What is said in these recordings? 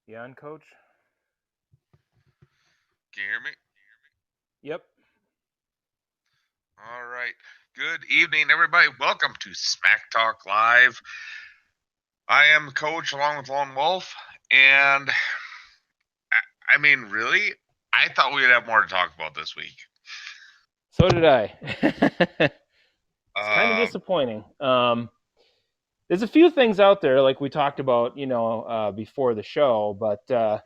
You on, Coach? Can you hear me? Yep. All right. Good evening, everybody. Welcome to Smack Talk Live. I am Coach along with Lone Wolf, and really, I thought we'd have more to talk about this week. So did I. It's kind of Um, disappointing. There's a few things out there, like we talked about, before the show, but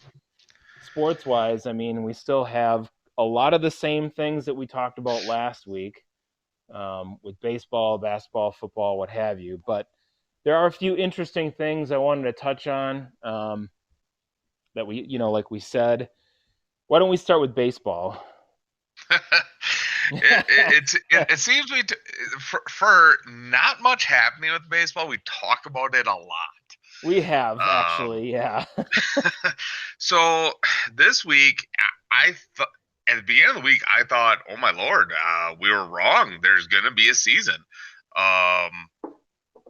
sports-wise, we still have a lot of the same things that we talked about last week with baseball, basketball, football, what have you. But there are a few interesting things I wanted to touch on that like we said. Why don't we start with baseball? it seems for not much happening with baseball. We talk about it a lot. We have Um, actually, yeah. so this week, I thought at the beginning of the week, I thought, "Oh my lord, we were wrong. There's going to be a season." Um,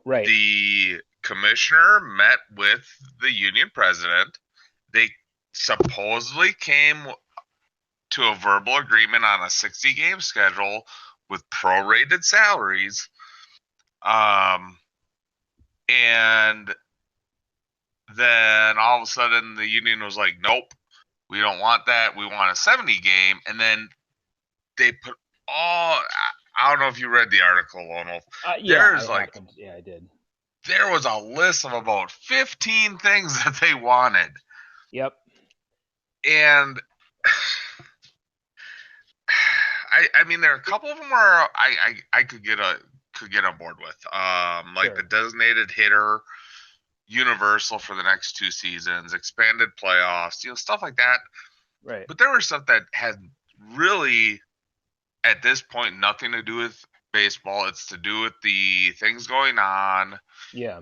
Right. the commissioner met with the union president. They supposedly came to a verbal agreement on a 60 game schedule with prorated salaries. Um, and then all of a sudden, the union was like, "Nope, we don't want that. We want a 70 game." And then they put all. I don't know if you read the article, Lone Wolf. Yeah, I There's like happened. Yeah, I did. there was a list of about 15 things that they wanted, Yep. and I mean there are a couple of them where I could get on board with, like the Sure. designated hitter, universal for the next 2 seasons, expanded playoffs, stuff like that. Right. But there was stuff that had really at this point nothing to do with baseball. It's to do with the things going on Yeah.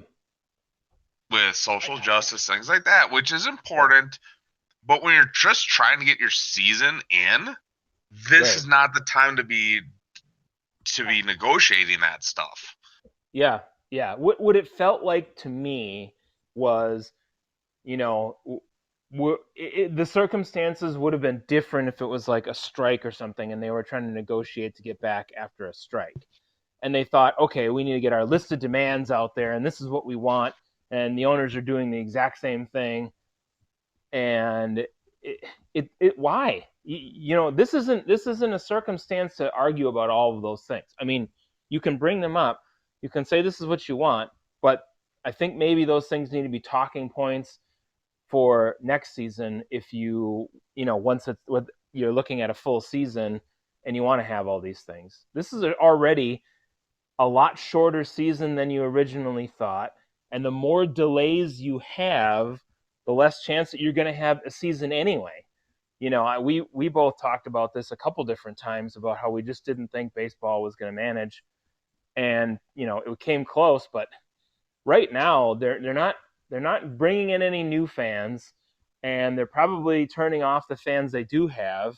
with social justice, things like that, which is Yep. important. But when you're just trying to get your season in, this Right. is not the time to be negotiating that stuff. Yeah. Yeah. What it felt like to me was, you know, the circumstances would have been different if it was like a strike or something, and they were trying to negotiate to get back after a strike, and they thought, okay, we need to get our list of demands out there, and this is what we want, and the owners are doing the exact same thing, and why this isn't a circumstance to argue about all of those things. You can bring them up, you can say this is what you want, but I think maybe those things need to be talking points for next season. If once you're looking at a full season and you want to have all these things, this is already a lot shorter season than you originally thought. And the more delays you have, the less chance that you're going to have a season anyway. We both talked about this a couple different times about how we just didn't think baseball was going to manage, and it came close. But right now, they're not bringing in any new fans, and they're probably turning off the fans they do have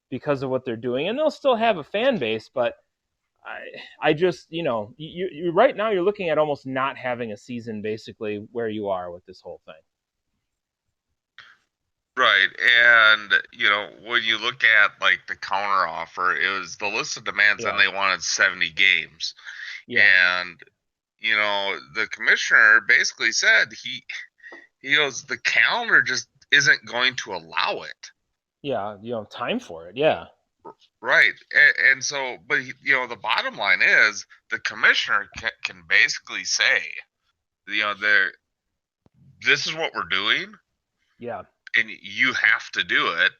because of what they're doing. And they'll still have a fan base, but I just, you right now you're looking at almost not having a season basically where you are with this whole thing. Right. And, when you look at like the counter offer, it was the list of demands and Yeah, they wanted 70 games. yeah, And, the commissioner basically said he goes, the calendar just isn't going to allow it. yeah. Time for it. Yeah, Right. And so, but, the bottom line is the commissioner can basically say, there, this is what we're doing yeah. and you have to do it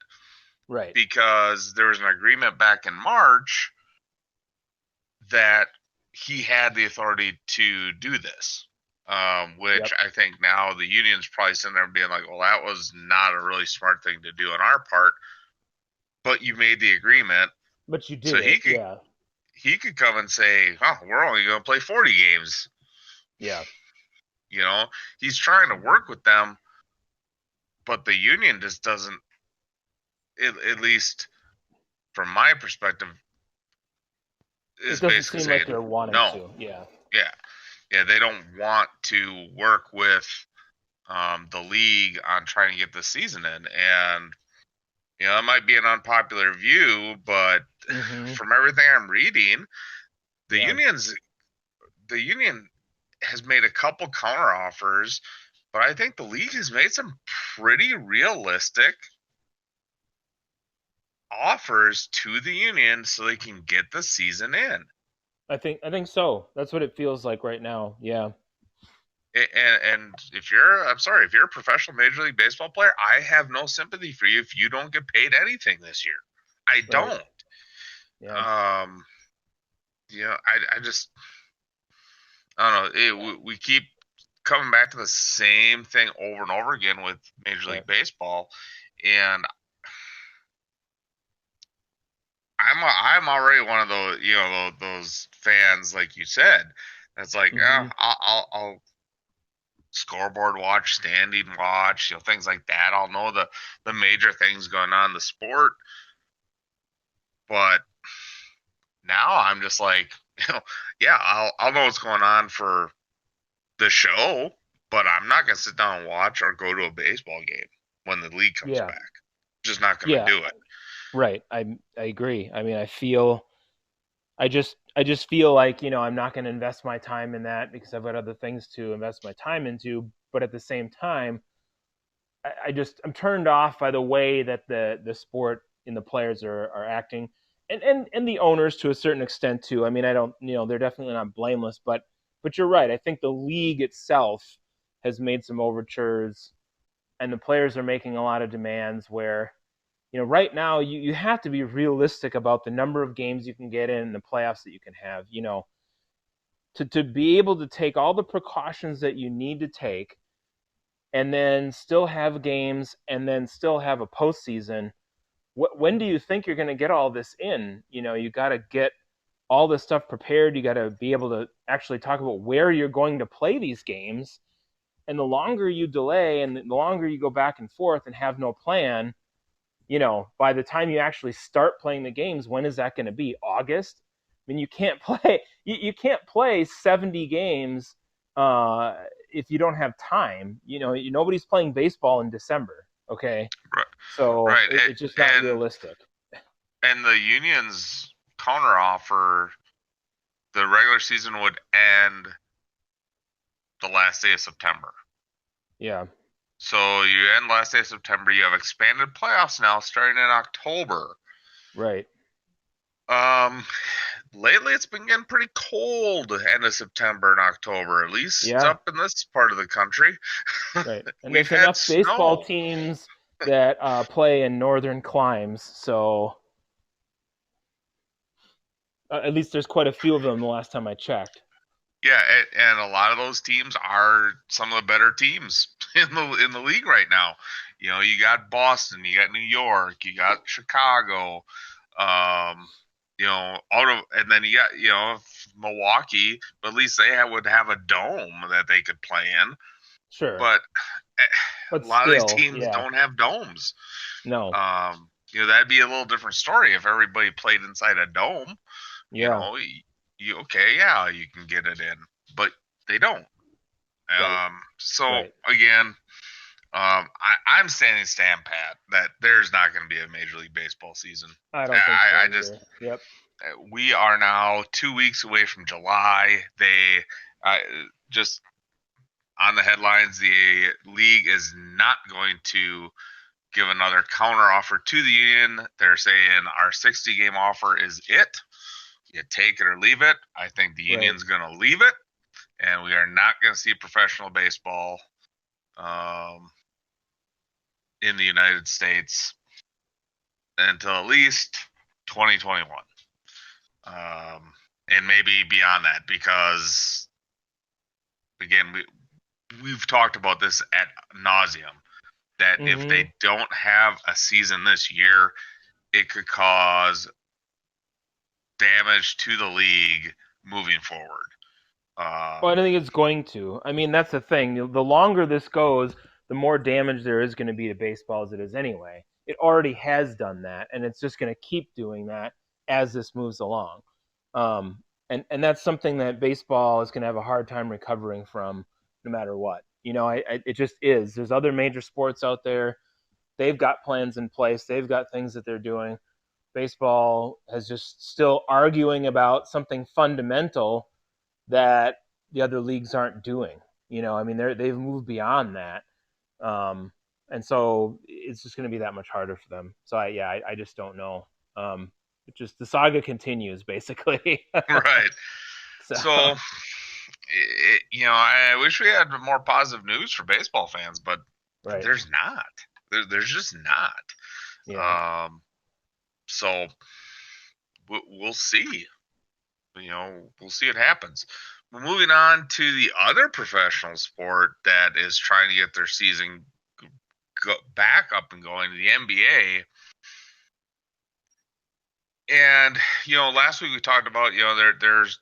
Right. because there was an agreement back in March that he had the authority to do this. Which Yep. I think now the union's probably sitting there being like, well, that was not a really smart thing to do on our part, but you made the agreement, But you so did it. Yeah, he could come and say, oh, we're only going to play 40 games. yeah. You know, he's trying to work with them, but the union just doesn't. At least from my perspective, It is doesn't basically seem like saying they're wanting no. to. Yeah, Yeah, yeah, they don't want to work with the league on trying to get this season in. And it might be an unpopular view, but Mm-hmm. from everything I'm reading, the Yeah. unions the union has made a couple counter offers, but I think the league has made some pretty realistic offers to the union so they can get the season in. I think so. That's what it feels like right now. Yeah. And if you're, I'm sorry, if you're a professional Major League Baseball player, I have no sympathy for you if you don't get paid anything this year. I Right. don't. Yeah. Um, I just, I don't know. We keep coming back to the same thing over and over again with Major Right. League Baseball, and I'm already one of those those fans like you said. That's like, Mm-hmm. I'll scoreboard watch, standing watch, things like that. I'll know the major things going on in the sport, but now I'm just like, yeah, I'll know what's going on for the show, but I'm not gonna sit down and watch or go to a baseball game when the league comes Yeah. back. Just not gonna Yeah. do it. Right. I agree. I mean, I just feel like, I'm not going to invest my time in that because I've got other things to invest my time into. But at the same time, I'm turned off by the way that the sport and the players are acting, and the owners to a certain extent too. I mean, I don't, they're definitely not blameless, but you're right. I think the league itself has made some overtures, and the players are making a lot of demands where, right now you have to be realistic about the number of games you can get in and the playoffs that you can have. To be able to take all the precautions that you need to take and then still have games and then still have a postseason. When do you think you're going to get all this in? You got to get all this stuff prepared. You got to be able to actually talk about where you're going to play these games. And the longer you delay and the longer you go back and forth and have no plan, by the time you actually start playing the games, when is that going to be? August? I mean, you can't play you can't play 70 games if you don't have time. Nobody's playing baseball in December. Okay, Right, so right. it's just not And realistic. and the union's counter offer, the regular season would end the last day of September. Yeah, So you end last day of September. You have expanded playoffs now starting in October. right. Um, lately it's been getting pretty cold end of September and October, at least Yeah, up in this part of the country. right. And We've there's had enough baseball snow. teams that play in northern climes, so at least there's quite a few of them. The last time I checked. Yeah, and a lot of those teams are some of the better teams in the league right now. You got Boston, you got New York, you got Chicago, um, and then you got Milwaukee, but at least would have a dome that they could play in. Sure, But but a lot of these still, teams yeah, don't have domes. no, That'd be a little different story if everybody played inside a dome. You yeah, know, you okay, yeah, you can get it in, but they don't. right, So right. again, I'm standing stand pat that there's not going to be a Major League Baseball season. I don't think so I just either. Yep. we are now 2 weeks away from July. They uh, just on the headlines, the league is not going to give another counter offer to the union. They're saying our 60 game offer is it. You take it or leave it. I think the Right. union's going to leave it, and we are not going to see professional baseball um, in the United States until at least 2021, and maybe beyond that, because again, we've talked about this at nauseum that if Mm-hmm. they don't have a season this year, it could cause damage to the league moving forward. Well, I Um, don't think it's going to. I mean, that's the thing. The longer this goes, the more damage there is going to be to baseball as it is anyway. It already has done that, and it's just going to keep doing that as this moves along. And that's something that baseball is going to have a hard time recovering from, no matter what. It just is. There's other major sports out there. They've got plans in place. They've got things that they're doing. Baseball has just still arguing about something fundamental that the other leagues aren't doing. I mean, they've moved beyond that, um, and so it's just going to be that much harder for them. So I just don't know. It just the saga continues basically. Right. So So, I wish we had more positive news for baseball fans, but right, there's not. There's just yeah, not. So we'll see. We'll see what happens. Moving on to the other professional sport that is trying to get their season back up and going, the NBA. And last week we talked about there's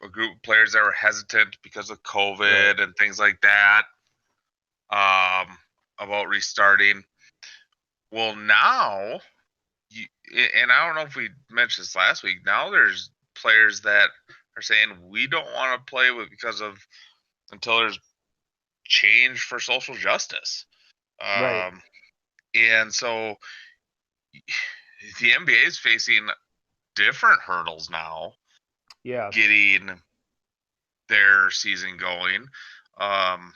a group of players that were hesitant because of right, COVID and things like that, about restarting. Well, now, and I don't know if we mentioned this last week. Now there's players that are saying we don't want to play with because of until there's change for social justice. right, Um, and so the NBA is facing different hurdles now, yeah. getting their season going. Um,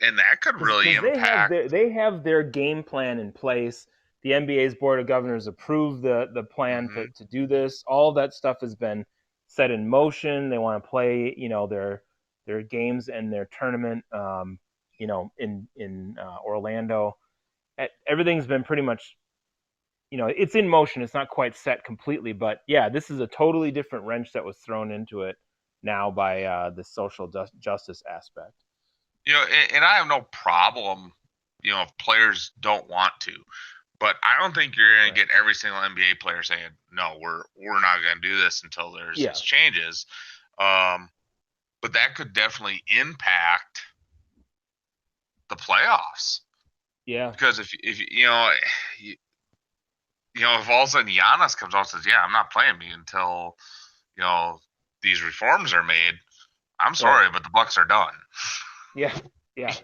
and that could really Because impact. they have their game plan in place. The NBA's board of governors approved the plan Mhm. to do this. All that stuff has been set in motion. They want to play, their games and their tournament, in Orlando. Everything's been pretty much, it's in motion. It's not quite set completely, but yeah, this is a totally different wrench that was thrown into it now by the social justice aspect. And I have no problem, if players don't want to. But I don't think you're going to Right. get every single NBA player saying, "No, we're not going to do this until there's Yeah. these changes." Um, but that could definitely impact the playoffs Yeah. because if you, if all of a sudden Giannis comes out and says, "Yeah, I'm not playing me until you know these reforms are made," I'm Right. sorry, but the Bucks are done. Yeah, yeah,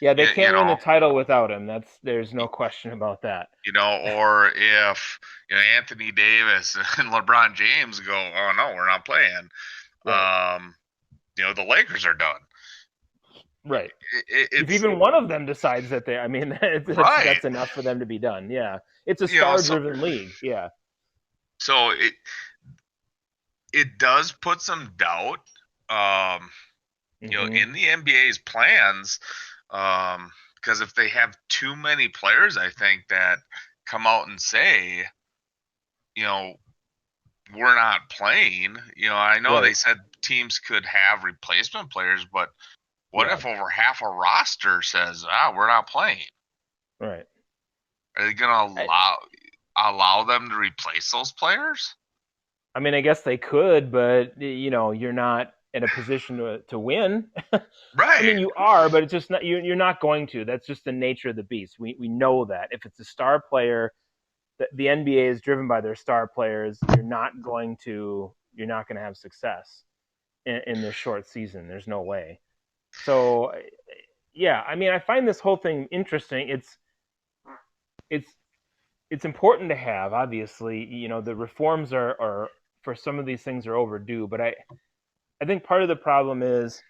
yeah. They you, you can't win the know, title without him. There's no question about that. or if Anthony Davis and LeBron James go, "Oh no, we're not playing," Right, um, the Lakers are done. right. If It's even one of them decides that I mean, right. that's enough for them to be done. Yeah, it's a So star-driven league. Yeah. so it does put some doubt, um, Hmm. in the NBA's plans, because if they have too many players, I think that come out and say, you know, we're not playing. I know they Right. said teams could have replacement players, but what Yeah. if over half a roster says, we're not playing? Right. Are they going to I, allow them to replace those players? I mean, I guess they could, but you're not in a position to win. I Right. mean, you are, but it's just not. You're not going to. That's just the nature of the beast. We know that if it's a star player, the NBA is driven by their star players. You're not going to have success in this short season. There's no way. So, yeah, I mean, I find this whole thing interesting. It's it's important to have. Obviously, the reforms are for some of these things are overdue. But I think part of the problem is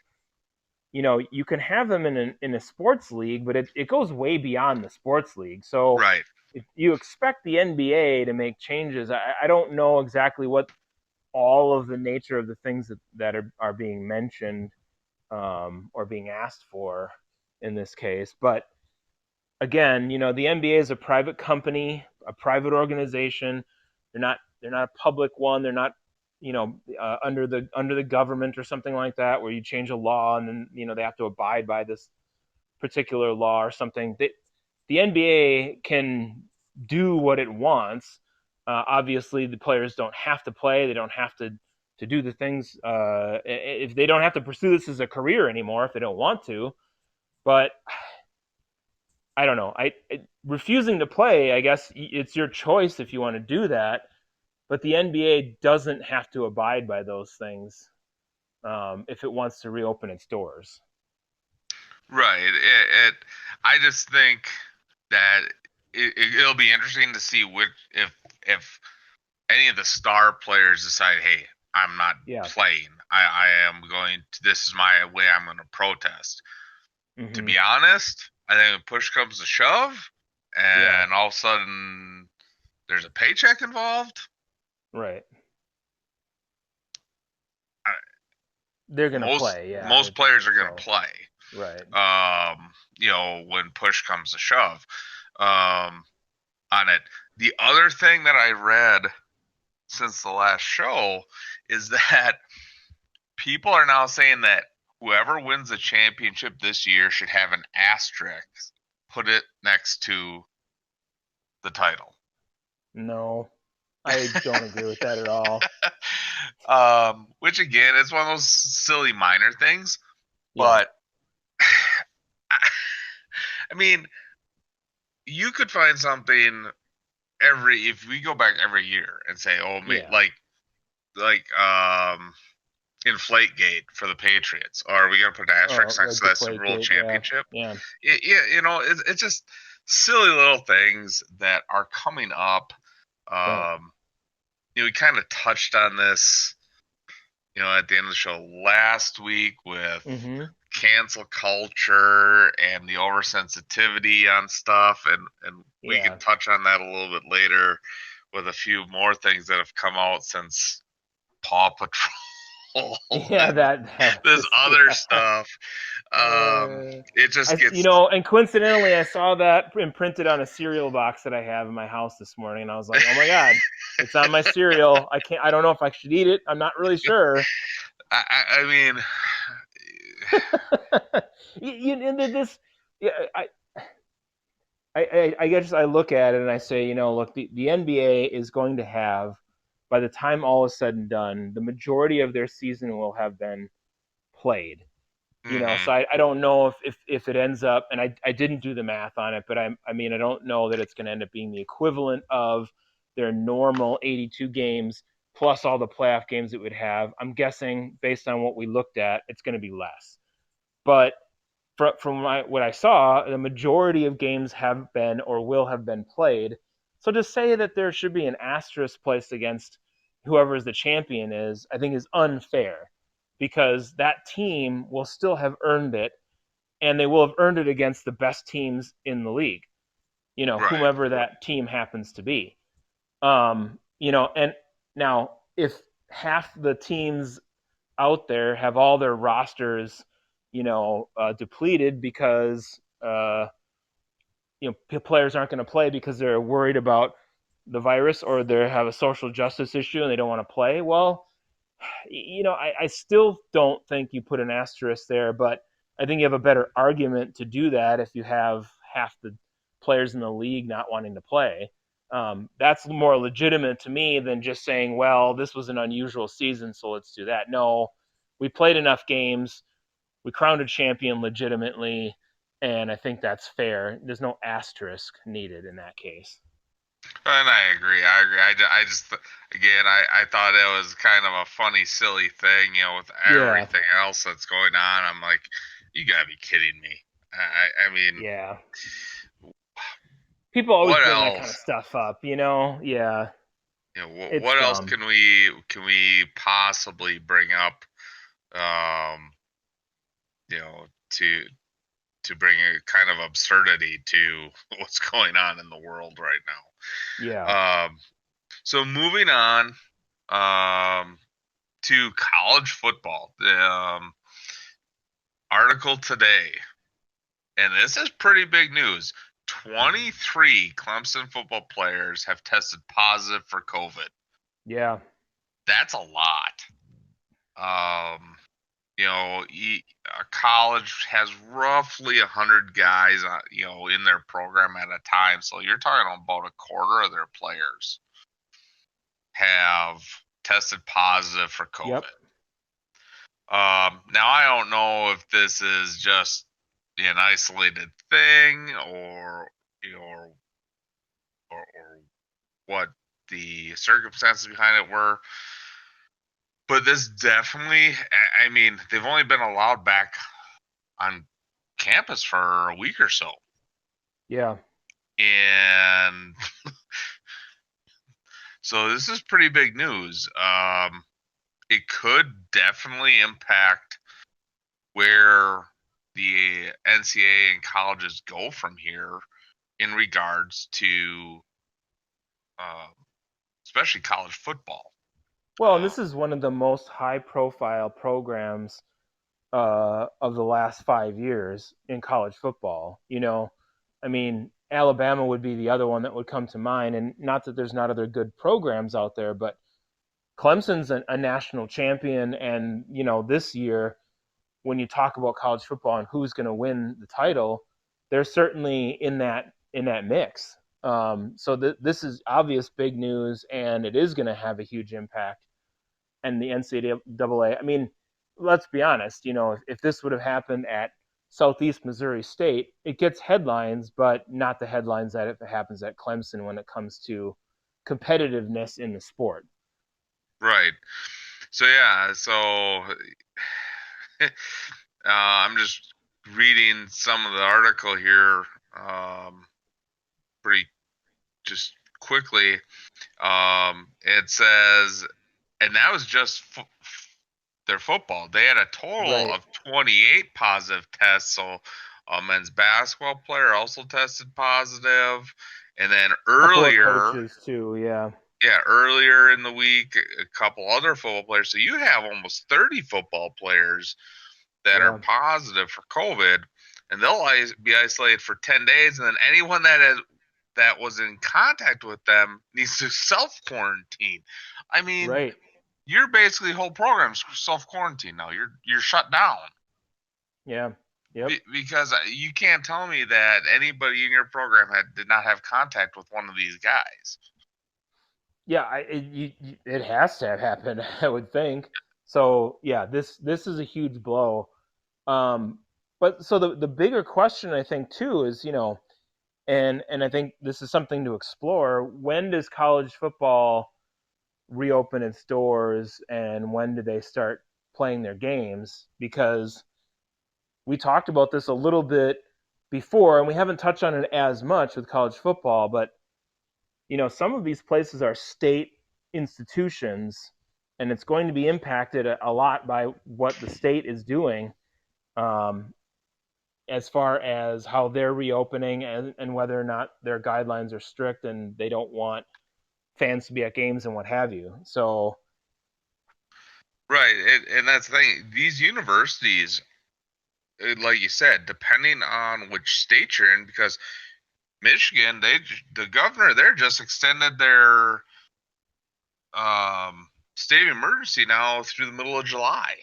you can have them in a sports league, but it goes way beyond the sports league. So Right. if you expect the NBA to make changes, I don't know exactly what all of the nature of the things that are being mentioned, or being asked for in this case. But again, the NBA is a private company, a private organization. They're not a public one. They're not under the government or something like that, where you change a law and then they have to abide by this particular law or something. The NBA can do what it wants. Obviously, the players don't have to play. They don't have to do the things. If they don't have to pursue this as a career anymore, if they don't want to. But I don't know. Refusing to play. I guess it's your choice if you want to do that. But the NBA doesn't have to abide by those things, if it wants to reopen its doors. Right. I just think that it'll be interesting to see which if any of the star players decide, hey, I'm not Yeah. playing. I am going to, this is my way I'm going to protest. To Hmm. be honest, I think when push comes to shove Yeah. and all of a sudden there's a paycheck involved, Right. I, They're gonna most play. Yeah, I most players think are going to so. play. Right. When push comes to shove, um, on it. The other thing that I read since the last show is that people are now saying that whoever wins the championship this year should have an asterisk put it next to the title. No, I don't agree with that at all. Which again is one of those silly minor things, Yeah. but I mean, you could find something every if we go back every year and say, oh, Yeah. like Inflategate for the Patriots, or are we going to put an asterisk next Like to the that Super plate Bowl gate. Yeah. championship? Yeah. It's just silly little things that are coming up. Right. Um, we kind of touched on this, at the end of the show last week with Hmm. cancel culture and the oversensitivity on stuff, and we can Yeah. touch on that a little bit later with a few more things that have come out since Paw Patrol Yeah. and That was this just other yeah. stuff. Uh, It just gets and coincidentally, I saw that imprinted on a cereal box that I have in my house this morning, and I was like, "Oh my god, it's on my cereal! I can't. I don't know if I should eat it. I'm not really sure." I mean, This, yeah, I guess I look at it and I say, look, the NBA is going to have, by the time all is said and done, the majority of their season will have been played. So mhm, I don't know if it ends up, and I didn't do the math on it, but I mean, I don't know that it's going to end up being the equivalent of their normal 82 games plus all the playoff games it would have. I'm guessing based on what we looked at, it's going to be less. But what I saw, the majority of games have been or will have been played. So to say that there should be an asterisk placed against whoever the champion is, I think is unfair because that team will still have earned it and they will have earned it against the best teams in the league, right, whomever that team happens to be. And now if half the teams out there have all their rosters, depleted because players aren't going to play because they're worried about the virus or they have a social justice issue and they don't want to play. Well, I still don't think you put an asterisk there, but I think you have a better argument to do that if you have half the players in the league not wanting to play. That's more legitimate to me than just saying, well, this was an unusual season, so let's do that. No, we played enough games. We crowned a champion legitimately, and I think that's fair. There's no asterisk needed in that case. and I agree. I agree. I just again, I thought it was kind of a funny, silly thing, with Yeah, everything else that's going on. I'm like, you gotta be kidding me. I mean, yeah. People always what bring that kind of else? stuff up, Yeah, it's What else dumb. can we possibly bring up? To bring a kind of absurdity to what's going on in the world right Yeah, now. So moving on to college football. The article today, and this is pretty big news. 23 Clemson football players have tested positive for COVID. yeah, That's a lot. Um, a college has roughly 100 guys, in their program at a time. So you're talking about a quarter of their players have tested positive for yep, COVID. Now I don't know if this is just an isolated thing, or what the circumstances behind it were. But this definitely, I mean, they've only been allowed back on campus for a week or so. Yeah. And so this is pretty big news. It could definitely impact where the NCAA and colleges go from here in regards to, um, especially college football. Well, and Uh, this is one of the most high-profile programs of the last 5 years in college football. I mean, Alabama would be the other one that would come to mind, and not that there's not other good programs out there, but Clemson's a national champion, and this year, when you talk about college football and who's going to win the title, they're certainly in that mix. So this is obvious big news, and it is going to have a huge impact. And the NCAA, I mean, let's be honest. If this would have happened at Southeast Missouri State, it gets headlines, but not the headlines that if it happens at Clemson when it comes to competitiveness in the sport. right. So yeah. So I'm just reading some of the article here, pretty just quickly. It says, and that was just their football. They had a total Right. of 28 positive tests. So a men's basketball player also tested positive. And then Couple of earlier, coaches too. Yeah. yeah, earlier in the week, a couple other football players. So you have almost 30 football players that are Yeah. positive for COVID, and they'll be isolated for 10 days. And then anyone that was in contact with them needs to self quarantine. I mean, Right. you're basically whole program's self quarantine now. You're shut down Yeah. Yep. because you can't tell me that anybody in your program did not have contact with one of these guys. Yeah. It has to have happened, I would think. So yeah, this is a huge blow. Um, but so the bigger question I think too is, and I think this is something to explore. When does college football reopen its doors, and when do they start playing their games? Because we talked about this a little bit before, and we haven't touched on it as much with college football, but some of these places are state institutions, and it's going to be impacted a lot by what the state is doing, um, as far as how they're reopening, and whether or not their guidelines are strict and they don't want fans to be at games and what have you. So Right, and that's the thing. These universities, like you said, depending on which state you're in, because Michigan, the governor there just extended their state of emergency now through the middle of July.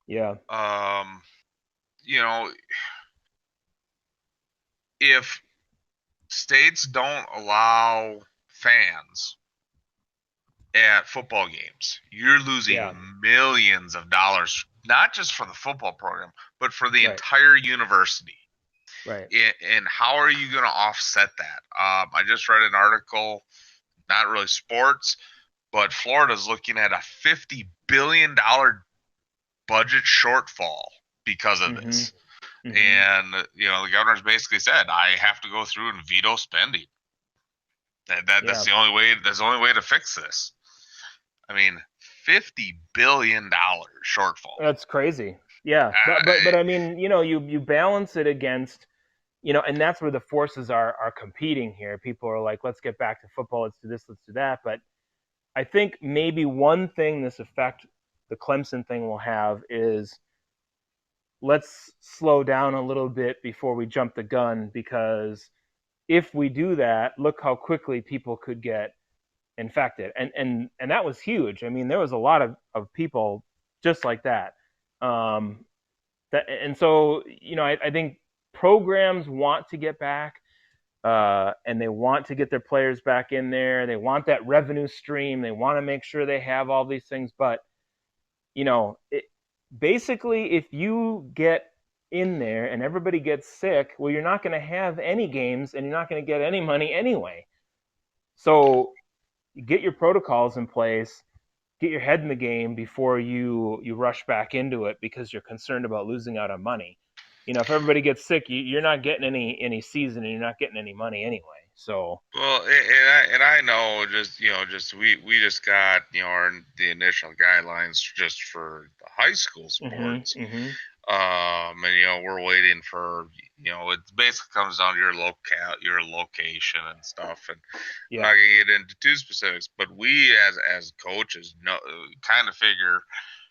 yeah, Um, you know, if states don't allow fans at football games, you're losing yeah, millions of dollars, not just for the football program, but for the right, entire university. right, And how are you going to offset that? I just read an article, not really sports, but Florida's looking at a $50 billion budget shortfall because of mm-hmm, this. mm-hmm, And the governor's basically said, I have to go through and veto spending. That's yeah. the only way. That's the only way to fix this. I mean, $50 billion shortfall. That's crazy. Yeah, but I mean, you balance it against, and that's where the forces are competing here. People are like, let's get back to football, let's do this, let's do that. But I think maybe one thing this effect the Clemson thing will have is, let's slow down a little bit before we jump the gun, because if we do that, look how quickly people could get infected. And that was huge. I mean, there was a lot of people just like that. Um, and so, I think programs want to get back, and they want to get their players back in there. They want that revenue stream. They want to make sure they have all these things. But basically, if you get in there and everybody gets sick, well, you're not going to have any games and you're not going to get any money anyway. So get your protocols in place, get your head in the game before you rush back into it because you're concerned about losing out on money. If everybody gets sick, you're not getting any season, and you're not getting any money anyway. So. Well, and I know just we just got the initial guidelines just for the high school Mhm. sports. Mhm. And we're waiting for it basically comes down to your location and stuff. And I'm not Yeah. gonna get into too specifics, but we as coaches know kind of figure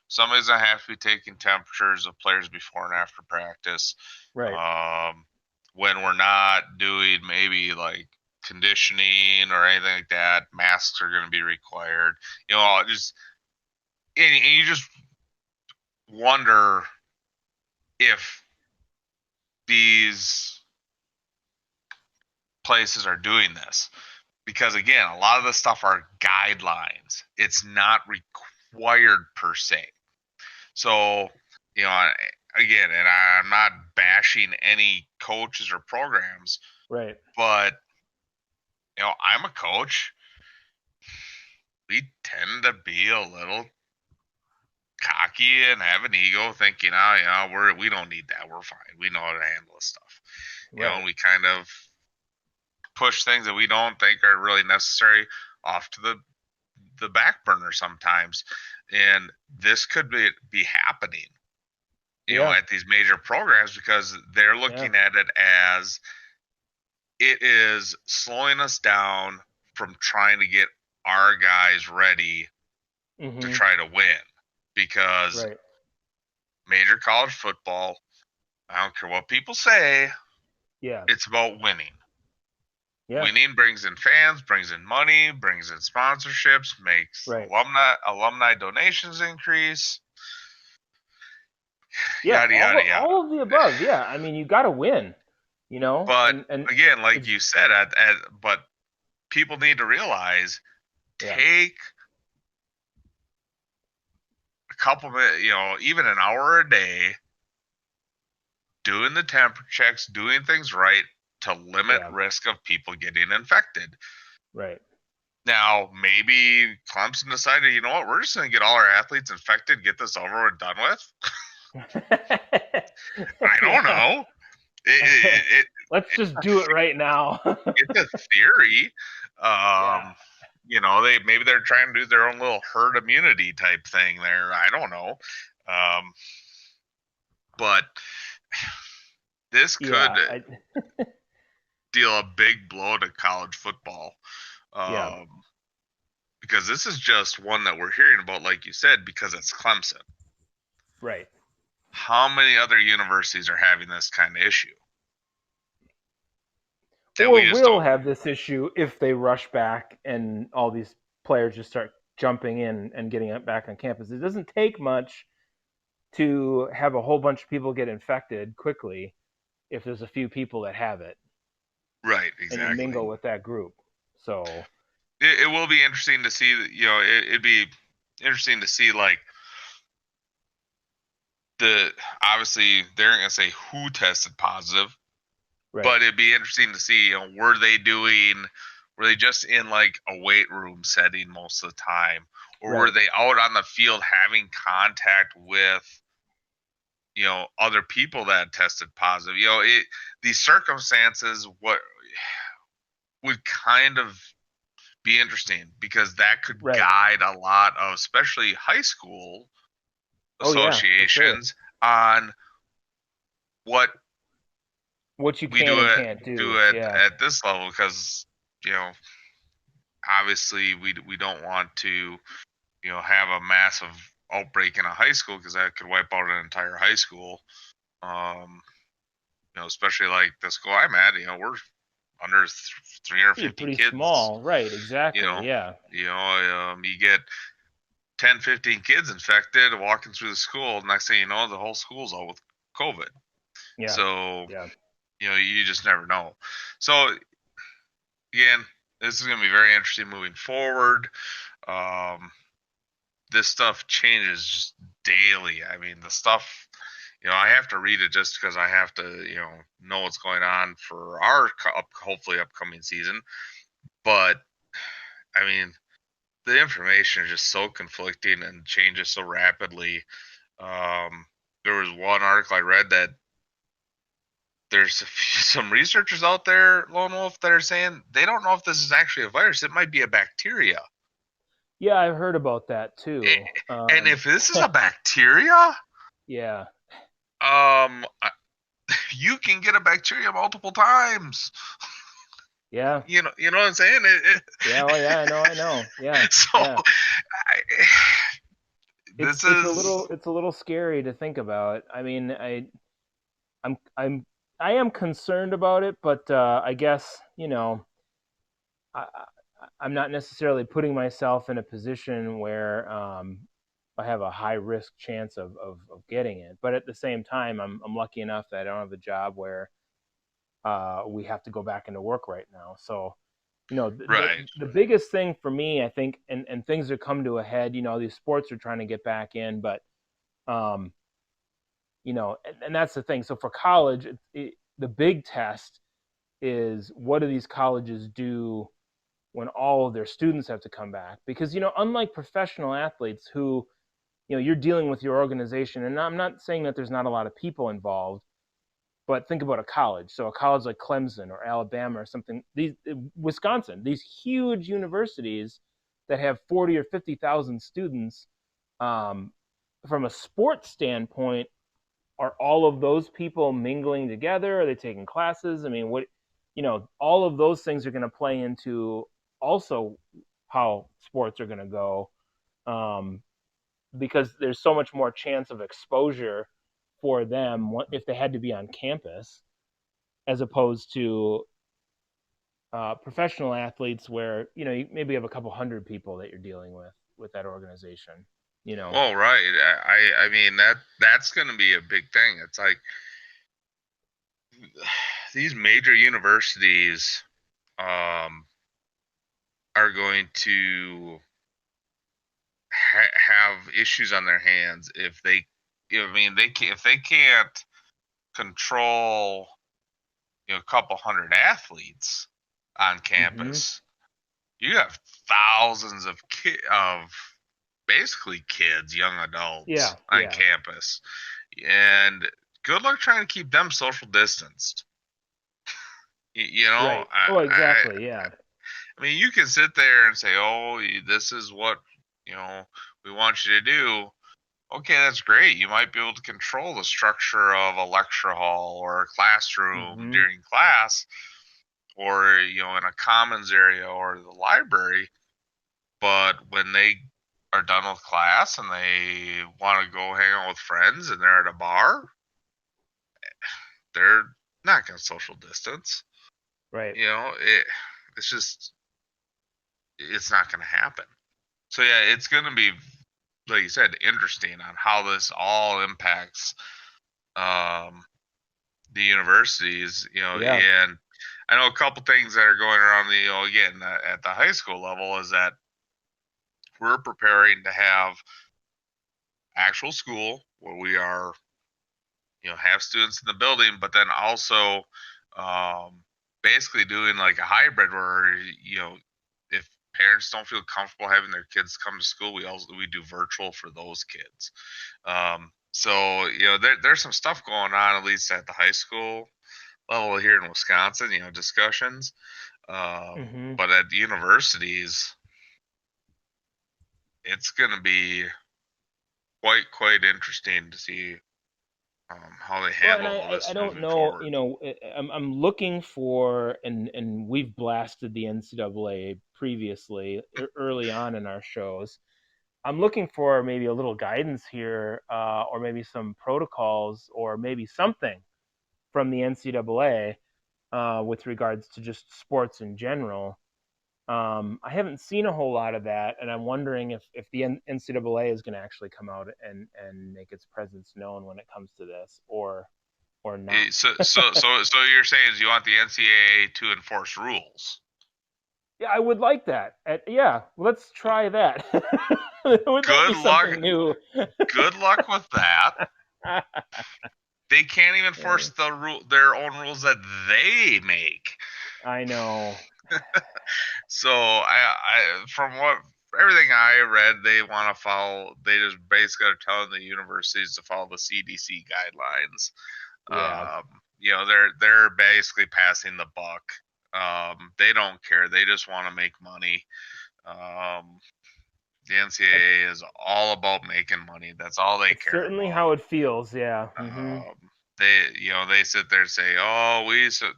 somebody's gonna have to be taking temperatures of players before and after practice. Right. Um, when we're not doing maybe like conditioning or anything like that, masks are going to be required. Just and you just wonder if these places are doing this because again, a lot of the stuff are guidelines. It's not required per se. So, you know, again, and I'm not bashing any coaches or programs, Right. but I'm a coach. We tend to be a little cocky and have an ego, thinking, we don't need that. We're fine. We know how to handle this stuff. And Right. we kind of push things that we don't think are really necessary off to the back burner sometimes. And this could be happening, Yeah. at these major programs because they're Yeah. looking at it as it is slowing us down from trying to get our guys ready to Mhm. try to win because Right. major college football, I don't care what people say, Yeah. it's about winning. Yeah. Winning brings in fans, brings in money, brings in sponsorships, makes Right. alumni donations increase, Yeah. yada All yada yada. all of the above. Yeah. I mean, you got to win. But And again, like it's you said, but people need to realize yeah. take a couple minutes, even an hour a day, doing the temperature checks, doing things right to limit Yeah. risk of people getting infected. Right. Now, maybe Clemson decided, you know what, we're just going to get all our athletes infected, get this over and done with. I don't Yeah. know. It, Let's it's just a do it right now. it's a theory. Yeah. They're trying to do their own little herd immunity type thing there. I don't know. Um, but this could Yeah. deal a big blow to college football. Yeah. Um, because this is just one that we're hearing about, like you said, because it's Clemson. Right. How many other universities are having this kind of issue that Or we just will don't? have this issue if they rush back and all these players just start jumping in and getting it back on campus. It doesn't take much to have a whole bunch of people get infected quickly if there's a few people that have it Right, and you exactly. mingle with that group. So, It will be interesting to see. It'd be interesting to see like obviously they're not gonna say who tested positive, right. but it'd be interesting to see. Were they just in like a weight room setting most of the time, or were Right. they out on the field having contact with other people that tested positive? These circumstances what would kind of be interesting because that could Right. guide a lot of especially high school Oh yeah, for sure. associations on what What you we can do and it can't do do. it Yeah. at this level because you know obviously we don't want to have a massive outbreak in a high school because that could wipe out an entire high school. um Especially like the school I'm at, we're under You're 350 pretty kids. small. Right, you exactly. know Yeah. you get 10, 15 kids infected walking through the school. Next thing you know, the whole school's out with COVID. Yeah. So, Yeah. you just never know. So, again, this is going to be very interesting moving forward. Um, this stuff changes just daily. I mean, the stuff, I have to read it just because I have to, know what's going on for our hopefully upcoming season. But, I mean, the information is just so conflicting and changes so rapidly. Um, there was one article I read that there's some researchers out there, Lone Wolf, that are saying they don't know if this is actually a virus. It might be a bacteria. Yeah, I've heard about that too. And if this is a bacteria, Yeah, um, you can get a bacteria multiple times. yeah, You know what I'm saying? yeah. Oh, yeah. I know. Yeah, So yeah. this is It's a little scary to think about. I mean, I'm I'm I am concerned about it, but I guess I'm not necessarily putting myself in a position where I have a high risk chance of getting it. But at the same time, I'm lucky enough that I don't have a job where we have to go back into work right now. So right. the biggest thing for me, I think, and things are come to a head. These sports are trying to get back in, but um, and that's the thing. So for college, the big test is what do these colleges do when all of their students have to come back? Because unlike professional athletes who you're dealing with your organization, and I'm not saying that there's not a lot of people involved, but think about a college. So a college like Clemson or Alabama or something, these Wisconsin, these huge universities that have 40 or 50,000 students. Um, from a sports standpoint, are all of those people mingling together? Are they taking classes? I mean, all of those things are going to play into also how sports are going to go, um, because there's so much more chance of exposure for them if they had to be on campus as opposed to professional athletes where you maybe have a couple hundred people that you're dealing with that organization. You know. Well, right. I mean that's going to be a big thing. It's like these major universities um, are going to have issues on their hands if they. I mean, if they can't control a couple hundred athletes on Mm-hmm. campus. You have thousands of basically kids, young adults Yeah. on Yeah. campus, and good luck trying to keep them social distanced. You know, Right. Oh, exactly. Yeah. I mean, you can sit there and say, "Oh, this is what you know we want you to do." Okay, that's great. You might be able to control the structure of a lecture hall or a classroom Mm-hmm. during class, or in a commons area or the library. But when they are done with class and they want to go hang out with friends and they're at a bar, they're not going to social distance. Right. It's just it's not going to happen. So yeah, it's going to be, like you said, interesting on how this all impacts um, the universities. Yeah. And I know a couple things that are going around again at the high school level is that we're preparing to have actual school where we are have students in the building, but then also um, basically doing like a hybrid where if parents don't feel comfortable having their kids come to school, we do virtual for those kids. So there's some stuff going on at least at the high school level here in Wisconsin. Discussions, Mm-hmm. but at the universities, it's going to be quite interesting to see how they Well, and handle all I this don't moving know. forward. I'm looking for, and we've blasted the NCAA previously early on in our shows. I'm looking for maybe a little guidance here, or maybe some protocols, or maybe something from the NCAA with regards to just sports in general. I haven't seen a whole lot of that, and I'm wondering if the NCAA is going to actually come out and make its presence known when it comes to this, or not. So you're saying is you want the NCAA to enforce rules? Yeah, I would like that. Yeah, let's try that. That would Good be luck. something new. Good luck with that. They can't even force their own rules that they make. I know. So from what everything I read, they want to follow. They just basically are telling the universities to follow the CDC guidelines. Yeah. they're basically passing the buck. They don't care. They just want to make money. The That's NCAA is all about making money. That's all they that's care certainly about. how it feels. Yeah. They sit there and say, "Oh,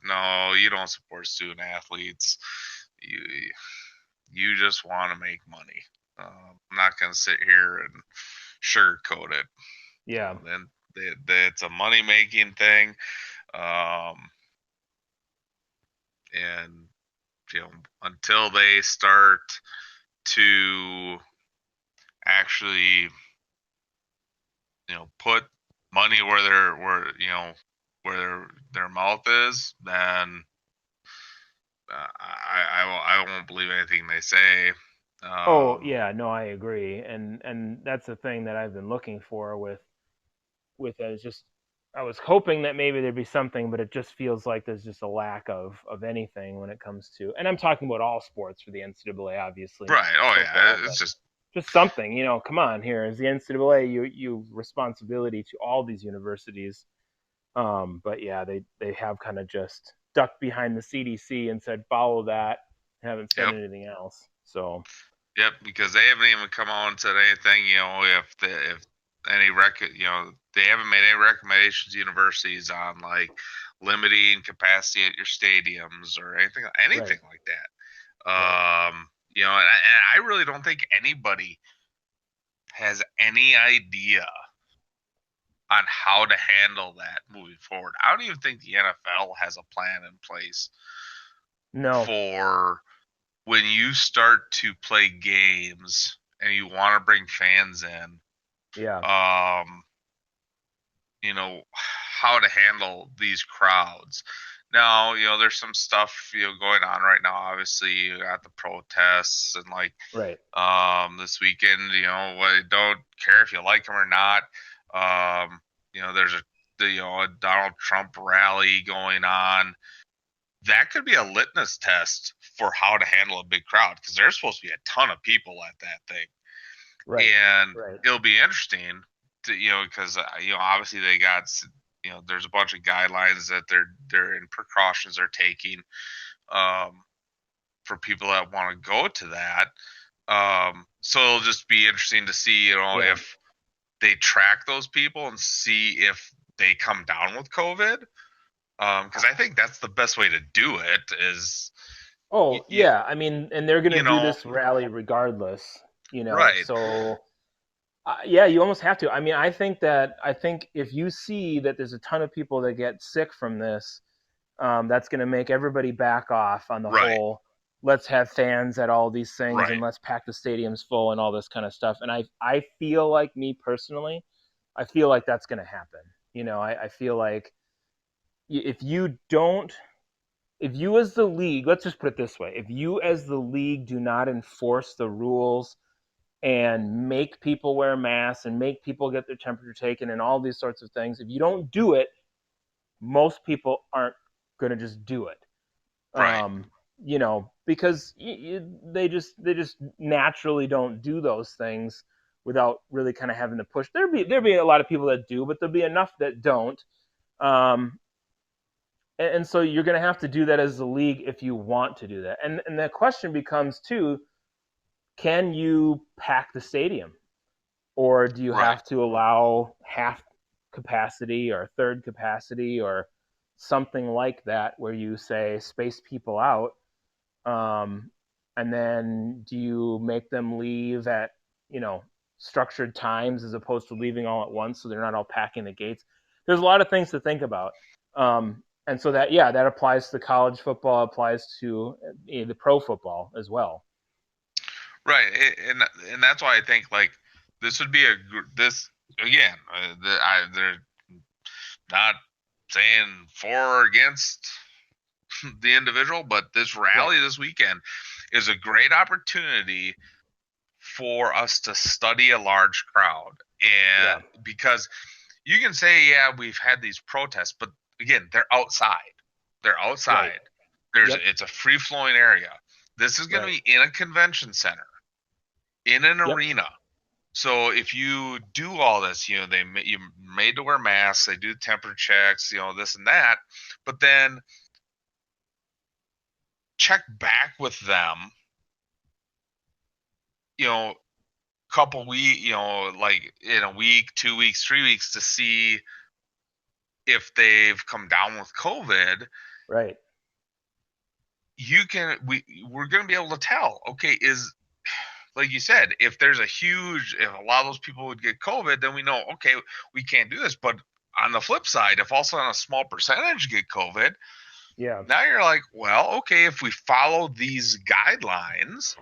no, you don't support student athletes. You you just want to make money." I'm not going to sit here and sugarcoat it. Yeah. Then it's a money making thing, um, and until they start to actually put money where their mouth is, then I won't believe anything they say. Oh, Um, yeah, no, I agree. And that's the thing that I've been looking for with it is just I was hoping that maybe there'd be something, but it just feels like there's just a lack of anything when it comes to, and I'm talking about all sports for the NCAA, obviously, not right. just Oh football, yeah. but It's just just something, come on here. As the NCAA, you responsibility to all these universities. But yeah, they have kind of just ducked behind the CDC and said follow that, haven't said yep. anything else. So Yep, because they haven't even come out and said anything. If any they haven't made any recommendations to universities on like limiting capacity at your stadiums or anything right, like that. right. And I really don't think anybody has any idea on how to handle that moving forward. I don't even think the NFL has a plan in place No, for when you start to play games and you want to bring fans in, yeah, um, how to handle these crowds. Now, there's some stuff, going on right now. Obviously, you got the protests and like right, this weekend, I don't care if you like them or not. There's a Donald Trump rally going on. That could be a litmus test for how to handle a big crowd because there's supposed to be a ton of people at that thing, right, and right. it'll be interesting to because obviously they got there's a bunch of guidelines that they're in precautions they're taking um, for people that want to go to that. So it'll just be interesting to see Yeah. if they track those people and see if they come down with COVID. Because I think that's the best way to do it is you, Oh, you, yeah. I mean, and they're going to you do know this rally regardless, right, So, yeah, you almost have to. I mean, I think if you see that there's a ton of people that get sick from this, that's going to make everybody back off on the right, whole. Let's have fans at all these things and right, let's pack the stadiums full and all this kind of stuff. And I feel like me personally, I feel like that's going to happen. I feel like if you don't if you as the league, let's just put it this way, if you as the league do not enforce the rules and make people wear masks and make people get their temperature taken and all these sorts of things, if you don't do it, most people aren't going to just do it. right, Because they just naturally don't do those things without really kind of having to push. There'll be a lot of people that do, but there'll be enough that don't. Um, and so you're going to have to do that as a league if you want to do that. And the question becomes too: can you pack the stadium, or do you right, have to allow half capacity or third capacity or something like that, where you say space people out, um, and then do you make them leave at you know structured times as opposed to leaving all at once so they're not all packing the gates? There's a lot of things to think about. And so that, yeah, that applies to college football, applies to the pro football as well. right. And that's why I think like this would be this again. They're not saying for or against the individual, but this Right. rally this weekend is a great opportunity for us to study a large crowd. Yeah. And because you can say, yeah, we've had these protests, but again, they're outside. They're Right. outside. Yep. It's a free flowing area. This is going to Right. be in a convention center, in an Yep. arena. So if you do all this, you made to wear masks, they do temperature checks, this and that, but then check back with them, you know, couple week, like in a week, 2 weeks, 3 weeks to see if they've come down with COVID. Right. We're going to be able to tell. Okay, is like you said, if if a lot of those people would get COVID, then we know, okay, we can't do this. But on the flip side, if also on a small percentage get COVID, Yeah. now you're like, well, okay, if we follow these guidelines,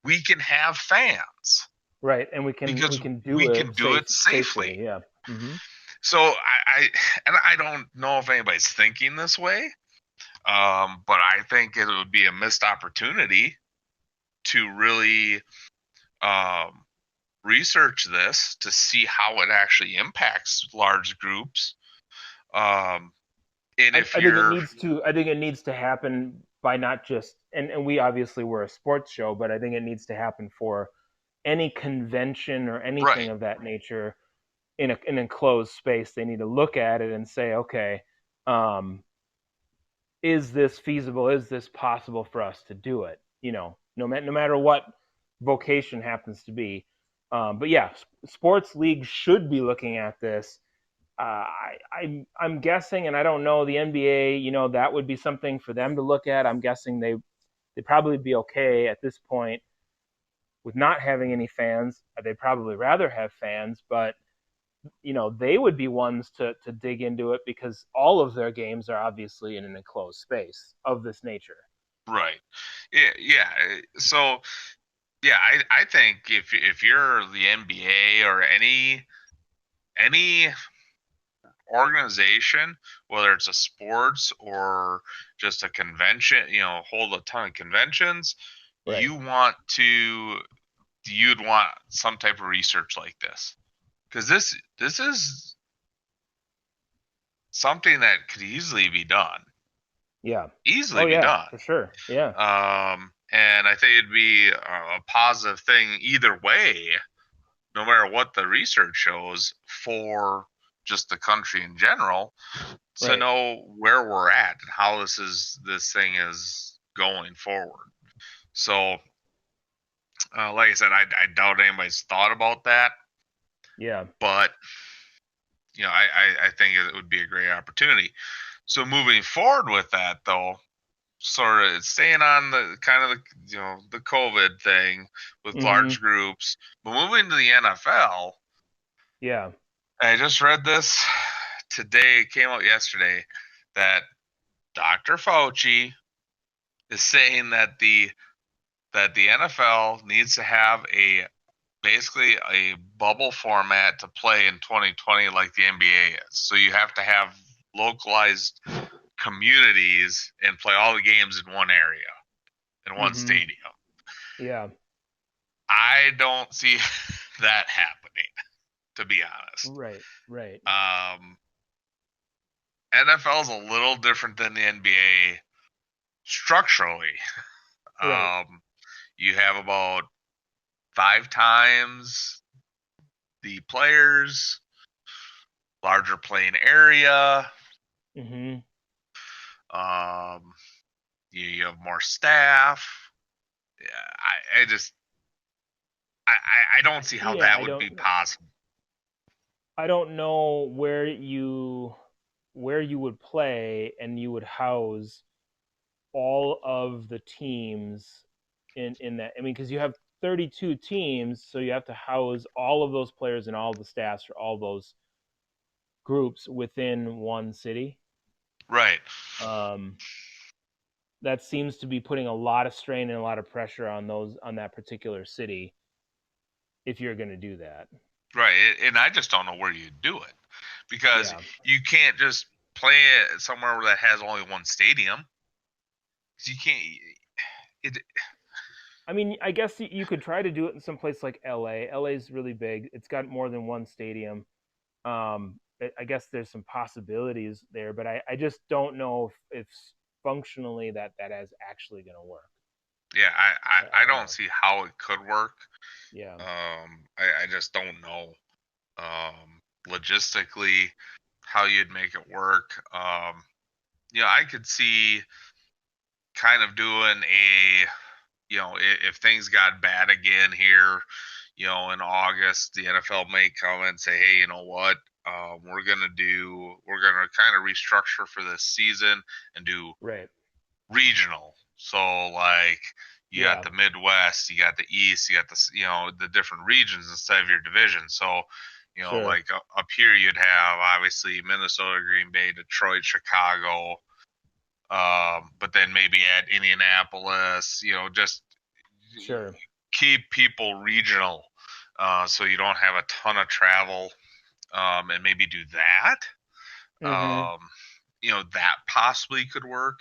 we can have fans Right. And we can because we can we do can it do it safely. safely. Yeah. Hmm. So I don't know if anybody's thinking this way, but I think it would be a missed opportunity to really um, research this to see how it actually impacts large groups. Um, and if I think it you're needs to. I think it needs to happen by not just and we obviously were a sports show, but I think it needs to happen for any convention or anything right, of that nature in an enclosed space. They need to look at it and say, okay, um, is this feasible? Is this possible for us to do it? No matter what vocation happens to be. But yeah, sports leagues should be looking at this. I'm guessing, and I don't know the NBA. That would be something for them to look at. I'm guessing they'd probably be okay at this point with not having any fans. They'd probably rather have fans, but they would be ones to dig into it because all of their games are obviously in an enclosed space of this nature. right, yeah, yeah. So yeah, I think if you're the NBA or any organization, whether it's a sports or just a convention, hold a ton of conventions, Right. you want to you'd want some type of research like this because this is something that could Yeah. easily Oh be yeah, done. for sure. Yeah. And I think it'd be a positive thing either way, no matter what the research shows for just the country in general, to Right. know where we're at and how this thing is going forward. So, like I said, I doubt anybody's thought about that, Yeah. but I think it would be a great opportunity. So moving forward with that, though, sort of staying on the kind of the COVID thing with Mhm. large groups, but moving to the NFL, Yeah. I just read this today. It came out yesterday that Dr. Fauci is saying that the NFL needs to have a basically a bubble format to play in 2020 like the NBA is. So you have to have localized communities and play all the games in one area, in one Mhm. stadium. Yeah. I don't see that happening, to be honest. Right. Right. Um, NFL is a little different than the NBA structurally. Right. Um, you have about five times the players, larger playing area. Mhm. Um, you have more staff. Yeah, I just I don't see how Yeah, that would be possible. I don't know where you would play and you would house all of the teams in that. I mean, because you have 32 teams, so you have to house all of those players and all the staffs for all those groups within one city. Right, Um, that seems to be putting a lot of strain and a lot of pressure on that particular city if you're going to do that. right, and I just don't know where you do it because Yeah. you can't just play it somewhere that has only one stadium. 'Cause you can't. It I mean, I guess you could try to do it in some place like LA. LA is really big. It's got more than one stadium. I guess there's some possibilities there, but I just don't know if functionally that is actually going to work. Yeah, I I don't don't know. see how it could work. Yeah. I just don't know. Logistically, how you'd make it work. I could see kind of doing if things got bad again here, in August, the NFL may come and say, hey, you know what? We're gonna kind of restructure for this season and do Right. regional. So like you got Yeah. the Midwest, you got the East, you got the different regions instead of your division. So Sure. like up here you'd have obviously Minnesota, Green Bay, Detroit, Chicago, but then maybe add Indianapolis. Just Sure. keep people regional, so you don't have a ton of travel, and maybe do that. Mm-hmm. Um, that possibly could work.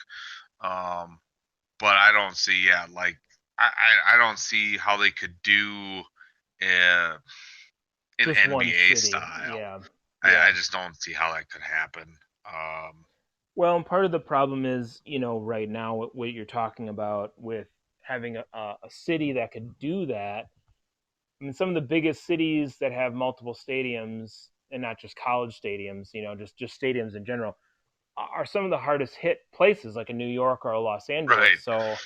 Um, but I don't see, yeah, like I don't see how they could do uh, an Just one NBA city. style. Yeah. I Yeah. just don't see how that could happen. Well, and part of the problem is, right now, what you're talking about with having a city that could do that. I mean, some of the biggest cities that have multiple stadiums, and not just college stadiums, just stadiums in general, are some of the hardest hit places, like in New York or Los Right, Angeles. So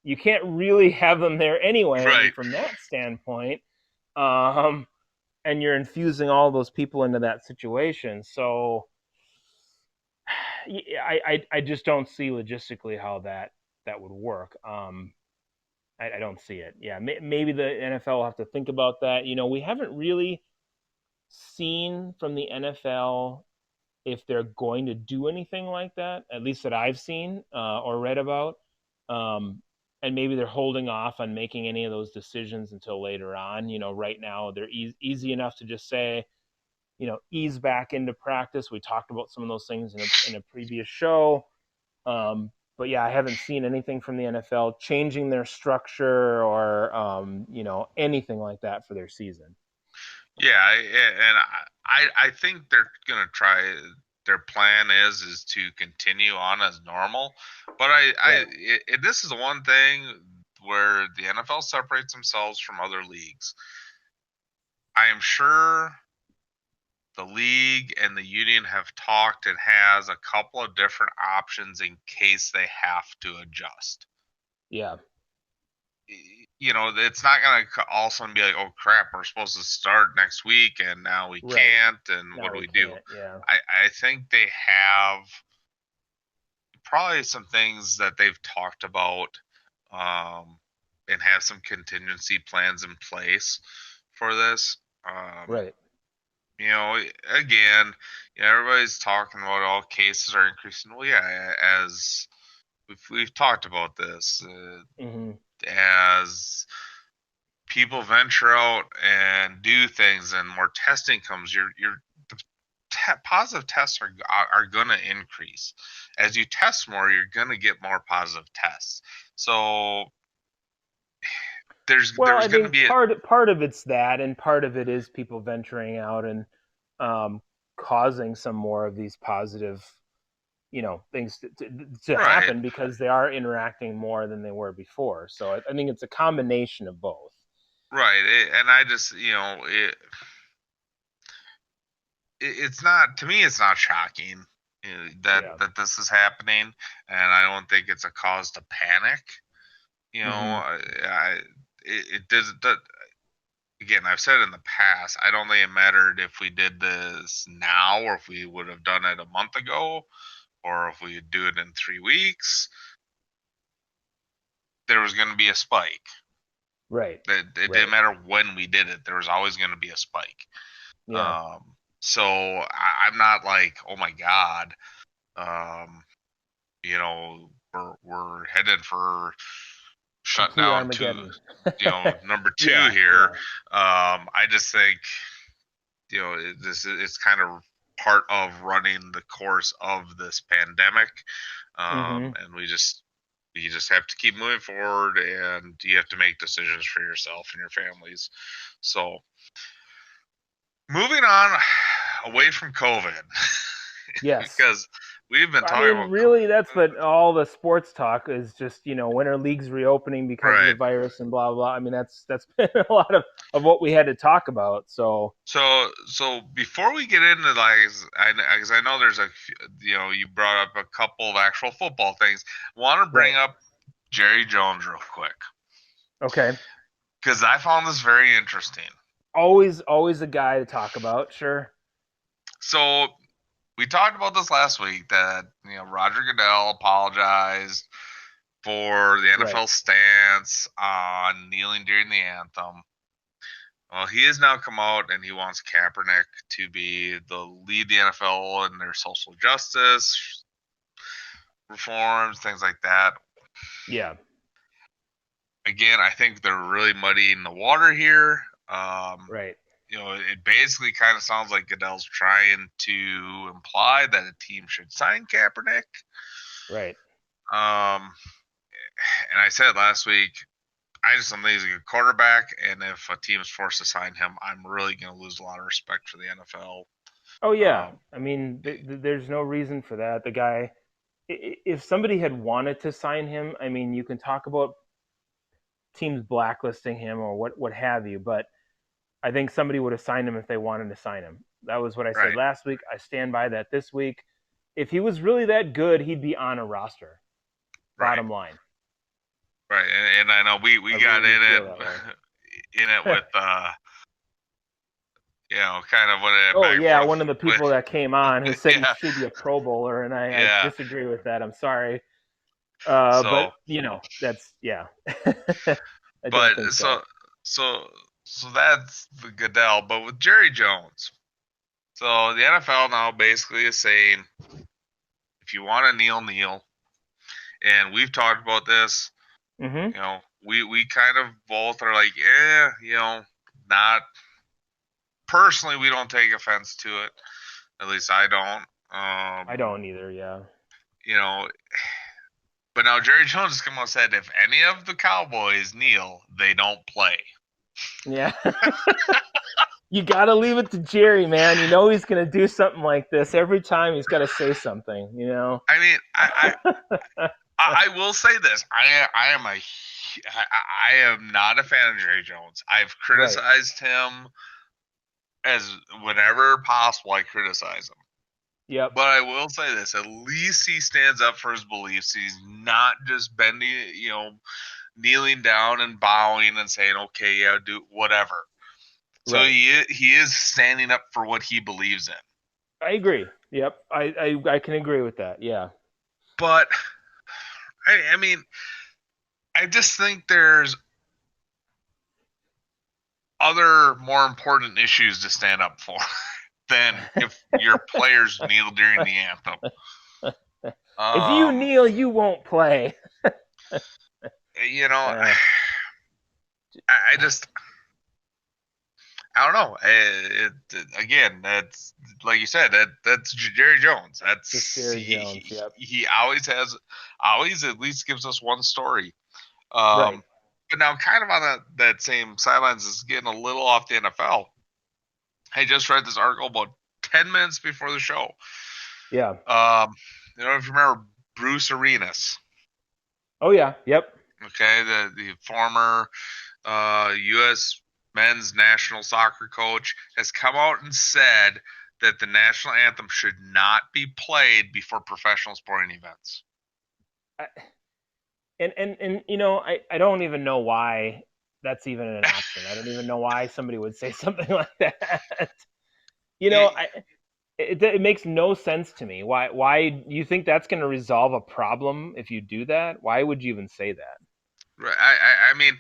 you can't really have them there anyway. I mean, right. from that standpoint, um, and you're infusing all those people into that situation. So I just don't see logistically how that would work. I don't see it. Yeah, maybe the NFL will have to think about that. We haven't really seen from the NFL if they're going to do anything like that, at least that I've seen or read about. Um, and maybe they're holding off on making any of those decisions until later on. Right now they're easy enough to just say, ease back into practice. We talked about some of those things in a previous show. But yeah, I haven't seen anything from the NFL changing their structure or anything like that for their season. Yeah, and I think they're gonna try. Their plan is to continue on as normal, but Right. this is the one thing where the NFL separates themselves from other leagues. I am sure the league and the union have talked and has a couple of different options in case they have to adjust. Yeah. It's not going to all of a sudden be like, oh crap, we're supposed to start next week and now we Right. can't. And what Now do we we do? can't. Yeah. I think they have probably some things that they've talked about, um, and have some contingency plans in place for this. Um, Right. you know, again, everybody's talking about all cases are increasing. Well, yeah, as we've talked about this, Hmm. as people venture out and do things and more testing comes, the positive tests are going to increase. As you test more, you're going to get more positive tests. So Well, there's I going to think be part of it's that, and part of it is people venturing out and um, causing some more of these positive, things to right, happen because they are interacting more than they were before. So I think it's a combination of both. right, and I just it's not, to me, it's not shocking, Yeah. that this is happening, and I don't think it's a cause to panic. Hmm. It does. Again, I've said in the past, I don't think it mattered if we did this now or if we would have done it a month ago or if we do it in 3 weeks. There was going to be a spike. Right. It didn't Right. matter when we did it. There was always going to be a spike. Yeah. So I'm not like, oh my god, um, we're headed for Complete shutdown to Armageddon. number two Yeah. here. Yeah. I just think it's kind of part of running the course of this pandemic, Hmm. and you just have to keep moving forward, and you have to make decisions for yourself and your families. So moving on away from COVID, Yes. because we've been I talking mean, about really, that's what all the sports talk is. Just when are leagues reopening because of the right. virus and blah blah. I mean, that's been a lot of what we had to talk about. So So before we get into because I know there's you brought up a couple of actual football things. I want to bring right, up Jerry Jones real quick okay, because I found this very interesting. always a guy to talk about. Sure, So we talked about this last week that Roger Goodell apologized for the right, NFL stance on kneeling during the anthem. Well, he has now come out and he wants Kaepernick to be the lead the NFL in their social justice reforms, things like that. yeah, Again, I think they're really muddying the water here. right, It basically kind of sounds like Goodell's trying to imply that a team should sign Kaepernick. right. Um, and I said last week, I just don't think he's a good quarterback, and if a team is forced to sign him, I'm really going to lose a lot of respect for the NFL. Oh yeah, Um, I mean, there's no reason for that. The guy, if somebody had wanted to sign him, I mean, you can talk about teams blacklisting him or what have you, but I think somebody would have signed him if they wanted to sign him. That was what I said right, last week. I stand by that this week. If he was really that good, he'd be on a roster. right, Bottom line. right. And I know we I got really do in it feel that way. with kind of a Oh back and yeah, forth one of the with people that came on who said he yeah, should be a Pro Bowler, and I yeah. disagree with that. I'm sorry, but So, that's yeah. I don't but think so. so that's the Goodell. But with Jerry Jones, so the NFL now basically is saying if you want to kneel, kneel. And we've talked about this. Hmm. We kind of both are like, not personally. We don't take offense to it. At least I don't. I don't either. Yeah. You know, but now Jerry Jones has come out and said if any of the Cowboys kneel, they don't play. Yeah. You got to leave it to Jerry, man. You know he's going to do something like this every time. He's got to say something. I mean, I will say this. I am not a fan of Jerry Jones. I've Right. criticized him as whenever possible. I criticize him. Yep. But I will say this: at least he stands up for his beliefs. He's not just bending, kneeling down and bowing and saying, "Okay, yeah, do whatever." So Right. he is standing up for what he believes in. I agree. Yep. I can agree with that. Yeah. But I mean, I just think there's other more important issues to stand up for than if your players kneel during the anthem. If you Um, kneel, you won't play. you know, Uh, I just I don't know. Again, that's like you said. That's Jerry Jones. just That's Jerry Jones. Yep. he always at least gives us one story. Right. Um, but now, kind of on that same sidelines is getting a little off the NFL. I just read this article about 10 minutes before the show. Yeah. If you remember Bruce Arenas, Oh yeah. Yep. okay, the former U.S. men's national soccer coach, has come out and said that the national anthem should not be played before professional sporting events. I, and I don't even know why that's even an option. I don't even know why somebody would say something like that. you know, I it makes no sense to me. Why you think that's going to resolve a problem if you do that? Why would you even say that? I mean,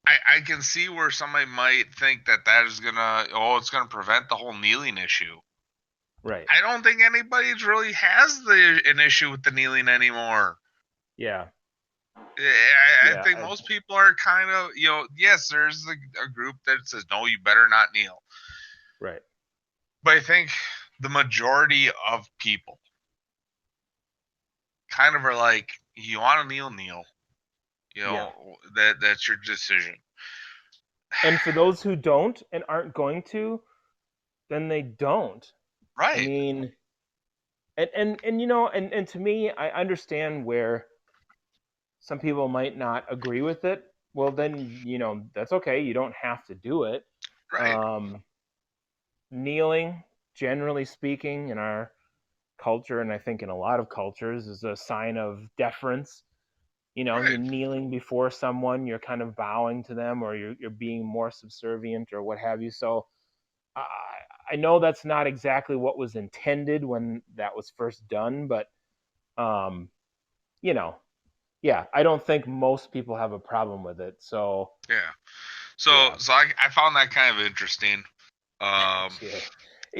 I can see where somebody might think that is gonna it's gonna prevent the whole kneeling issue. Right. I don't think anybody really has an issue with the kneeling anymore. Yeah. I Yeah. think most people are kind of, yes, there's a group that says, no, you better not kneel. Right. But I think the majority of people kind of are like, you want to kneel, kneel. Yeah. That's your decision. And for those who don't and aren't going to, then they don't. I Right. mean, And you know, and to me, I understand where some people might not agree with it. Well, then, you know, that's okay. You don't have to do it. Right. Um, Kneeling, generally speaking, in our culture, and I think in a lot of cultures, is a sign of deference. You know, you're Right. kneeling before someone, you're kind of bowing to them, or you're being more subservient, or what have you. So I, I know that's not exactly what was intended when that was first done, but um, you know, yeah, I don't think most people have a problem with it. So Yeah. So yeah, so I found that kind of interesting. Um, yeah.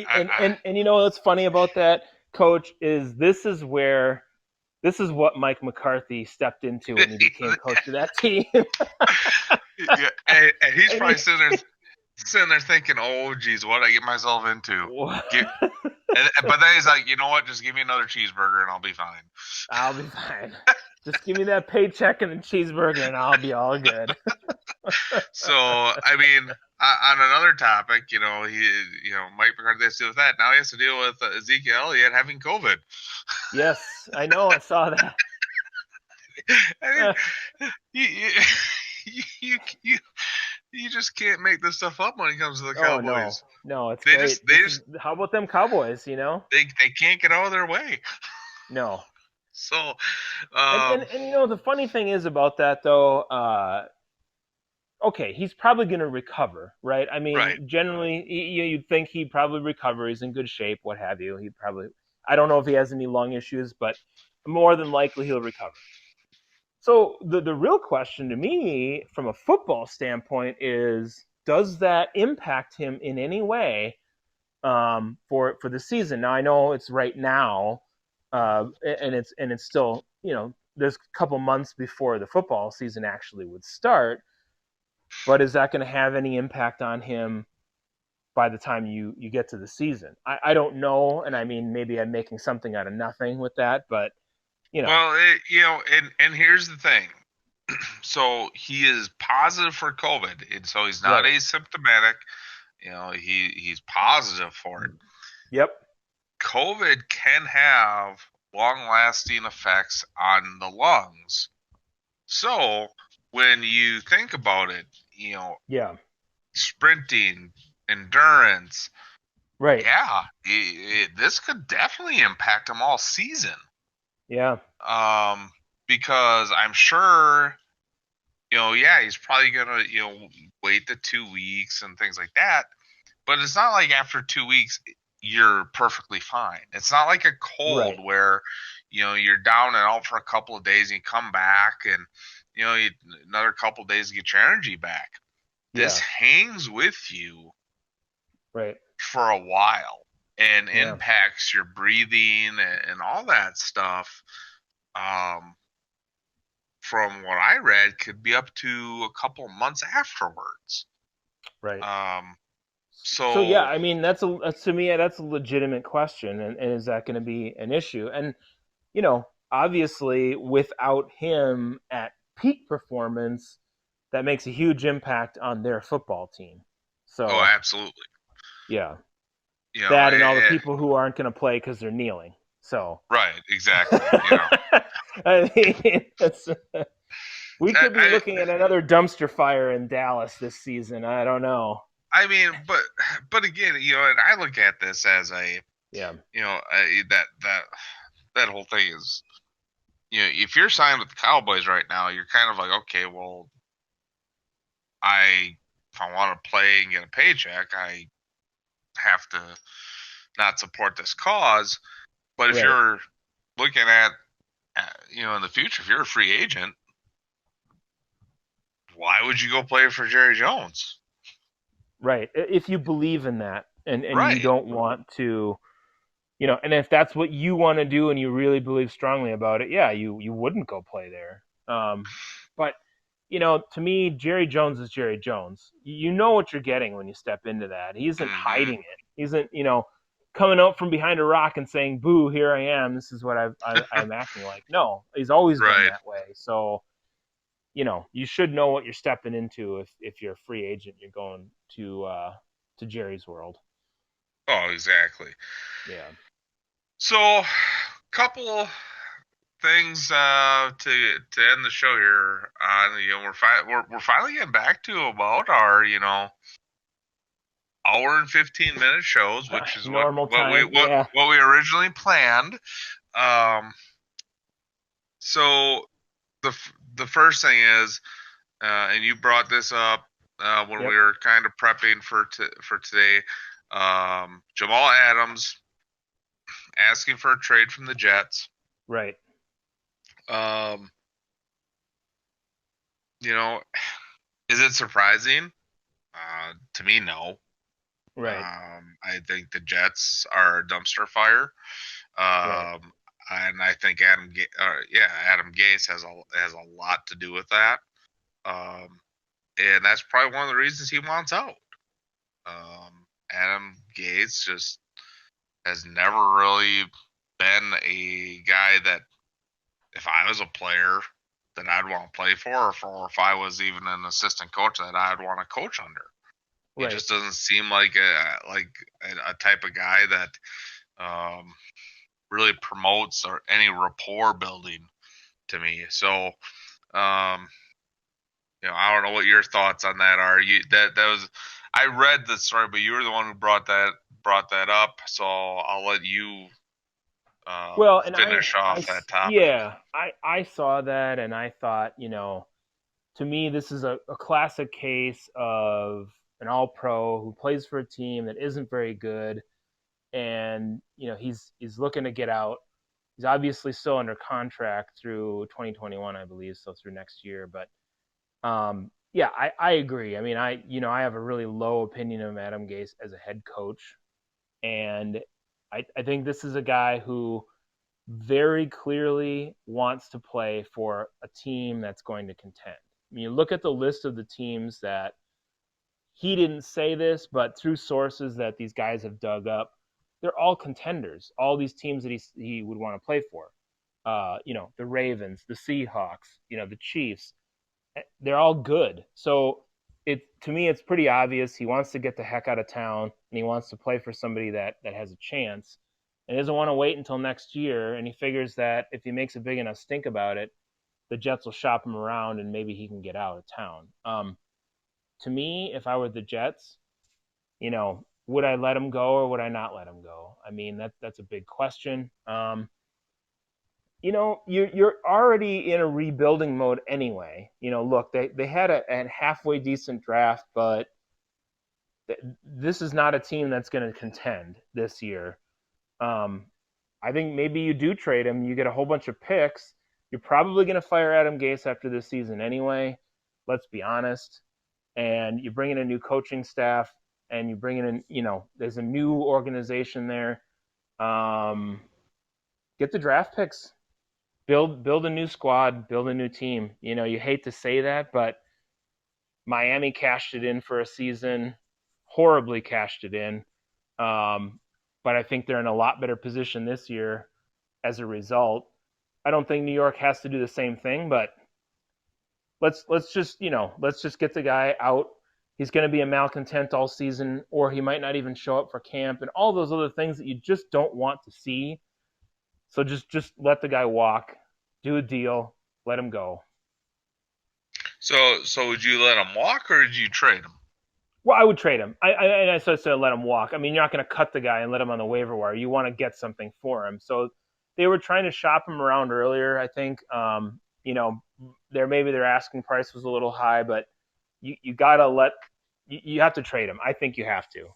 I And you know what's funny about that, Coach, is this is what Mike McCarthy stepped into when he became coach of that team. yeah, and he's And probably sitting there thinking, "Oh, geez, what did I get myself into?" Get, but then he's like, "You know what? Just give me another cheeseburger and I'll be fine." I'll be fine. Just give me that paycheck and a cheeseburger, and I'll be all good. So I mean, on another topic, Mike McCarthy has to deal with that. Now he has to deal with Ezekiel Elliott having COVID. Yes, I know. I saw that. I mean, you, you, you, you, you just can't make this stuff up when it comes to the Oh no, Cowboys. no, it's They just great. they This just is how about them Cowboys? You know, they can't get out of their way. no. So, And you know the funny thing is about that though. Okay, he's probably going to recover, right? I right. mean, generally, you'd think he'd probably recover. He's in good shape, what have you. He probably, I don't know if he has any lung issues, but more than likely he'll recover. So the real question to me, from a football standpoint, is does that impact him in any way for the season? Now I know it's right now, and it's still, you know, there's a couple months before the football season actually would start. But is that going to have any impact on him by the time you get to the season? I don't know, and I mean maybe I'm making something out of nothing with that, but you know, Well, and here's the thing. So he is positive for COVID, and so he's not right? asymptomatic. He's positive for it. Yep, COVID can have long-lasting effects on the lungs. So when you think about it, yeah, sprinting, endurance, right, yeah, this could definitely impact him all season. yeah, Um, because I'm sure, yeah, he's probably gonna, wait the 2 weeks and things like that. But it's not like after 2 weeks you're perfectly fine. It's not like a cold right, where, you're down and out for a couple of days and you come back and, another couple of days to get your energy back. This yeah, hangs with you right, for a while and yeah, impacts your breathing and all that stuff. Um, from what I read, could be up to a couple months afterwards. right. Um, So yeah, so I mean that's to me that's a legitimate question, and is that going to be an issue? And you know, obviously, without him at peak performance, that makes a huge impact on their football team. oh, So absolutely. yeah, You know, that and all the people who aren't going to play because they're kneeling. So right, exactly. I mean, we I, could be I, looking at another dumpster fire in Dallas this season. I don't know. I mean, but again, and I look at this as a, Yeah, that whole thing is, if you're signed with the Cowboys right now, you're kind of like, okay, well, if I want to play and get a paycheck, I have to not support this cause. But if right. you're looking at, in the future, if you're a free agent, why would you go play for Jerry Jones? Right. If you believe in that, and you Right. don't want to, you know, and if that's what you want to do and you really believe strongly about it, yeah, you wouldn't go play there. But you know, to me, Jerry Jones is Jerry Jones. You know what you're getting when you step into that. He isn't Hmm. hiding it. He isn't, you know, coming out from behind a rock and saying, "Boo, here I am. This is what I'm acting like." No, he's always been Right. that way. So you know, you should know what you're stepping into if you're a free agent. You're going to Jerry's world. Oh, exactly. Yeah. So, couple things to end the show here on. We're finally getting back to about our hour and 15-minute shows, which is what Normal what we time, what yeah. what we originally planned. Um, so the first thing is, and you brought this up when we Yep. were kind of prepping for today. Jamal Adams asking for a trade from the Jets. Right. Um, you know, is it surprising? To me, no. Right. I think the Jets are a dumpster fire. Right. Um, and I think Adam Gase has a lot to do with that. Um, and that's probably one of the reasons he wants out. Adam Gase just has never really been a guy that, if I was a player, that I'd want to play for, or if I was even an assistant coach that I'd want to coach under. He Right. just doesn't seem like a type of guy that um, really promotes or any rapport building to me. So, um, I don't know what your thoughts on that are. That was, I read the story, but you were the one who brought that up. So I'll let you Well, and finish off that topic. yeah, I saw that and I thought, to me, this is a classic case of an all pro who plays for a team that isn't very good. And, he's looking to get out. He's obviously still under contract through 2021, I believe, so through next year. But yeah, I agree. I mean, I have a really low opinion of Adam Gase as a head coach. And I think this is a guy who very clearly wants to play for a team that's going to contend. I mean, you look at the list of the teams that he didn't say this, but through sources that these guys have dug up, they're all contenders. All these teams that he would want to play for. The Ravens, the Seahawks, the Chiefs. They're all good. So to me, it's pretty obvious he wants to get the heck out of town and he wants to play for somebody that has a chance and doesn't want to wait until next year. And he figures that if he makes a big enough stink about it, the Jets will shop him around and maybe he can get out of town. To me, if I were the Jets, would I let him go or would I not let him go? I mean, that's a big question. You're already in a rebuilding mode anyway. Look, they had a halfway decent draft, but this is not a team that's going to contend this year. Um, I think maybe you do trade him. You get a whole bunch of picks. You're probably going to fire Adam Gase after this season anyway. Let's be honest. And you bring in a new coaching staff, and you bring in, there's a new organization there. Um, get the draft picks. Build a new squad. Build a new team. You hate to say that, but Miami cashed it in for a season, horribly cashed it in. But I think they're in a lot better position this year as a result. I don't think New York has to do the same thing, but let's just get the guy out. He's going to be a malcontent all season, or he might not even show up for camp, and all those other things that you just don't want to see. So just let the guy walk, do a deal, let him go. So would you let him walk or did you trade him? Well, I would trade him. I said let him walk. I mean, you're not going to cut the guy and let him on the waiver wire. You want to get something for him. So they were trying to shop him around earlier. I think, their asking price was a little high, but you gotta you have to trade him. I think you have to,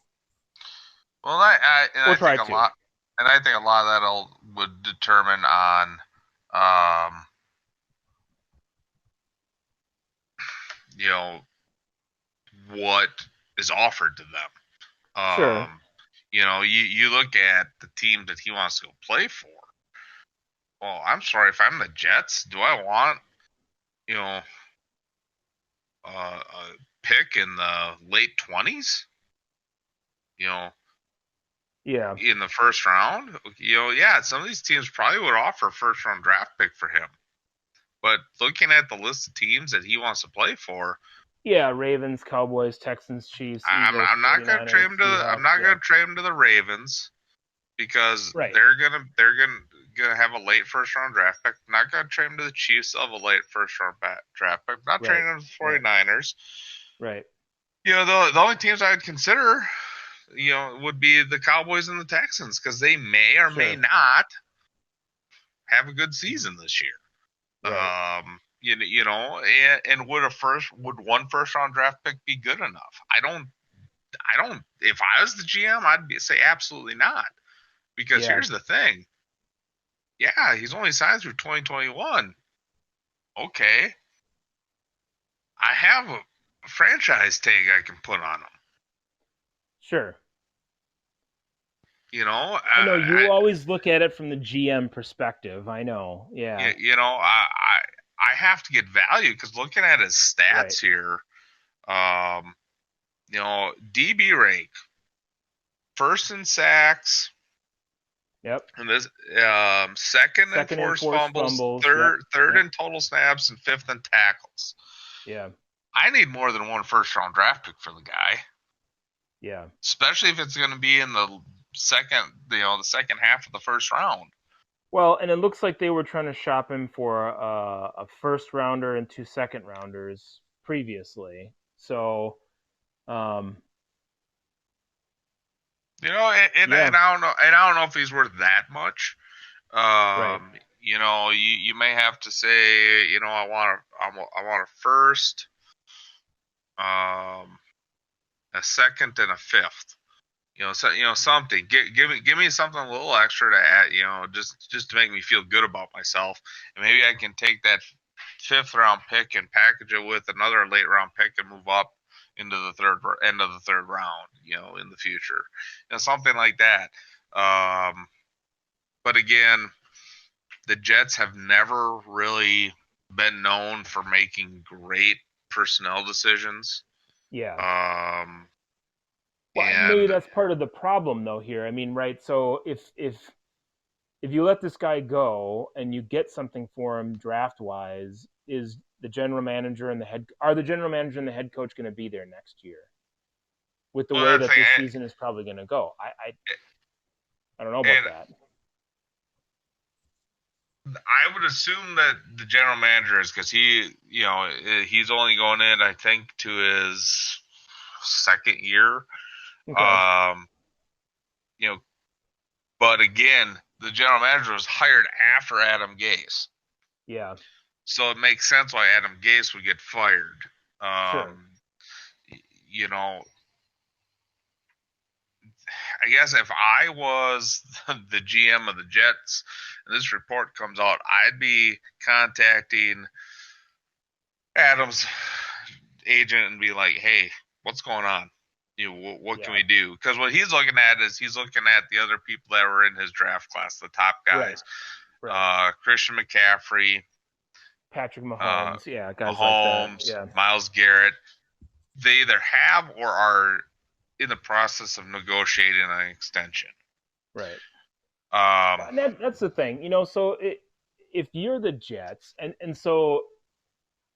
Well, I and or I try think a to. lot, and I think a lot of that would determine on, um, you know, what is offered to them. Sure. You look at the team that he wants to go play for. Well, I'm sorry, if I'm the Jets, do I want you know a pick in the late 20s? You know, Yeah. in the first round. Yeah, some of these teams probably would offer a first round draft pick for him. But looking at the list of teams that he wants to play for, Yeah. Ravens, Cowboys, Texans, Chiefs, I'm Eagles, I'm not going to 49ers, trade him to I'm Seahawks. not Yeah. going to trade him to the Ravens. because Right. they're gonna have a late first round draft pick. Not gonna trade him to the Chiefs. They'll have a late first round draft pick. Not Right. trading him to the Right. 49ers. Right. The only teams I would consider, would be the Cowboys and the Texans because they may or may Sure. not have a good season this year. Right. And would one first round draft pick be good enough? I don't. If I was the GM, say absolutely not. Because Yeah. here's the thing. Yeah, he's only signed through 2021. Okay, I have a franchise tag I can put on him. Sure. You know, I know you always look at it from the GM perspective. I know. Yeah. I have to get value because looking at his Right. stats here, DB rate, first in sacks, Yep. and this second in Second and forced forced fumbles, fumbles. Yep. third Yep. in total snaps, and fifth in tackles. Yeah. I need more than one first round draft pick for the guy, Yeah. especially if it's going to be in the second half of the first round. Well, and it looks like they were trying to shop him for a first rounder and two second rounders previously. So, um, And yeah. I don't know if he's worth that much. Right. You may have to say, I want a first, um, a second, and a fifth. Something. Give me something a little extra to add. Just to make me feel good about myself, and maybe I can take that fifth round pick and package it with another late round pick and move up into the end of the third round. In the future, something like that. But again, the Jets have never really been known for making great personnel decisions. Yeah. Um, Well, maybe and that's part of the problem, though. Here, I mean, right? So if you let this guy go and you get something for him draft wise, is the general manager and the general manager and the head coach going to be there next year with the well, way that's that the thing. this season is probably going to go? I don't know about And that. I would assume that the general manager is because he's only going in, I think, to his second year. Okay. Um, you know, but again, the general manager was hired after Adam Gase, Yeah. so it makes sense why Adam Gase would get fired. Sure. You know, I guess if I was the GM of the Jets and this report comes out, I'd be contacting Adam's agent and be like, "Hey, what's going on? What can Yeah. we do?" Because what he's looking at is he's looking at the other people that were in his draft class, the top Right. guys, Right. Christian McCaffrey, Patrick uh, Mahomes. Yeah. Guys like that. Mahomes, Yeah. Myles Garrett. They either have or are in the process of negotiating an extension. Right. Um, And that's the thing, So if you're the Jets, and so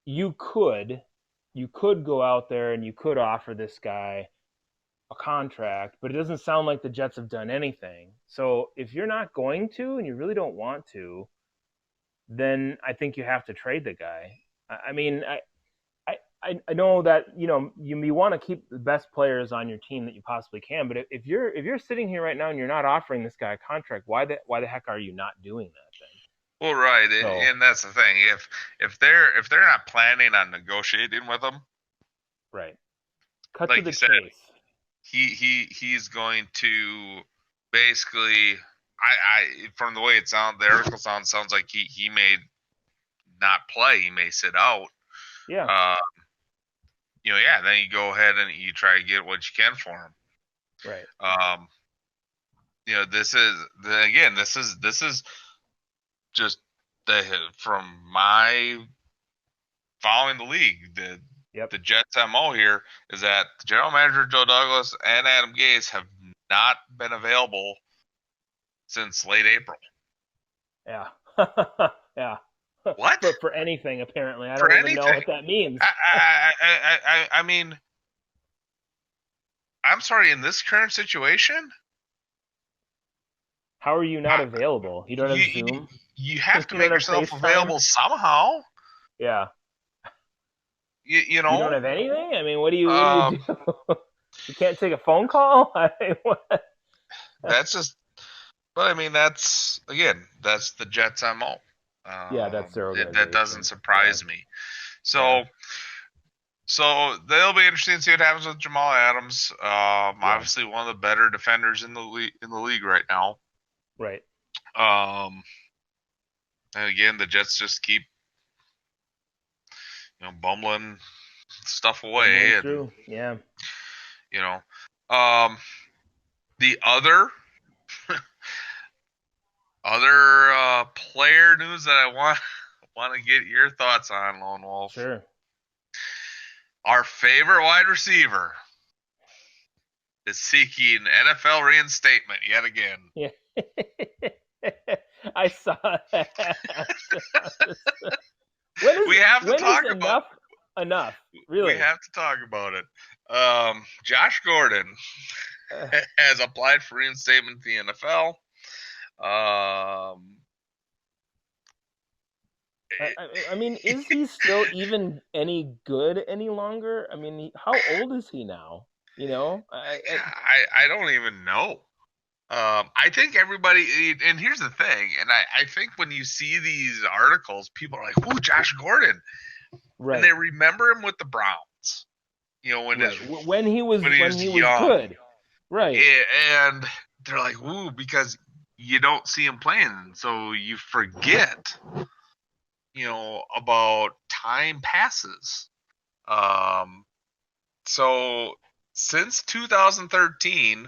you could you could go out there and you could offer this guy a contract, but it doesn't sound like the Jets have done anything. So if you're not going to and you really don't want to, then I think you have to trade the guy. I mean, I know that you want to keep the best players on your team that you possibly can, but if you're sitting here right now and you're not offering this guy a contract, why the heck are you not doing that then? well, right, So and that's the thing. If they're not planning on negotiating with him, right, cut to like the you said, chase. he's going to basically. I from the way the article sounds like he may not play. He may sit out. Yeah, Uh, yeah. Then you go ahead and you try to get what you can for him. right. Um, this is again. This is just from my following the league. Yep. The Jets' MO here is that the general manager Joe Douglas and Adam Gase have not been available since late April. Yeah. Yeah. What? For anything apparently. I For don't even know anything? what that means. I mean, I'm sorry. In this current situation, How are you not available? You don't have you Zoom? you have to You don't make have yourself FaceTime? available somehow. Yeah. You You don't know. have anything? I mean, what do you do? Um, You can't take a phone call? I mean, what? that's just. But I mean, that's the Jets' MO. Yeah, that's their That doesn't organization. Yeah. surprise me. Yeah. So so they'll be interesting to see what happens with Jamal Adams. Yeah. Obviously one of the better defenders in the league right now. Right. Um, and again, the Jets just keep bumbling stuff away, Bumbling and through. Yeah. you know, um, the other player news that I want to get your thoughts on, Lone Wolf. Sure. Our favorite wide receiver is seeking NFL reinstatement yet again. Yeah. I saw that. When is We have to when is talk about enough? we Really? have to talk about it. Josh Gordon Uh, has applied for reinstatement to the NFL. Um, I mean, is he still even any good any longer? I mean, how old is he now? You know, I don't even know. I think everybody, and here's the thing, and I think when you see these articles, people are like, "Ooh, Josh Gordon," and right, they remember him with the Browns. right. When he was When he was young, good, right, and they're like, "Ooh," because you don't see him playing, so you forget, about time passes. Um, so since 2013,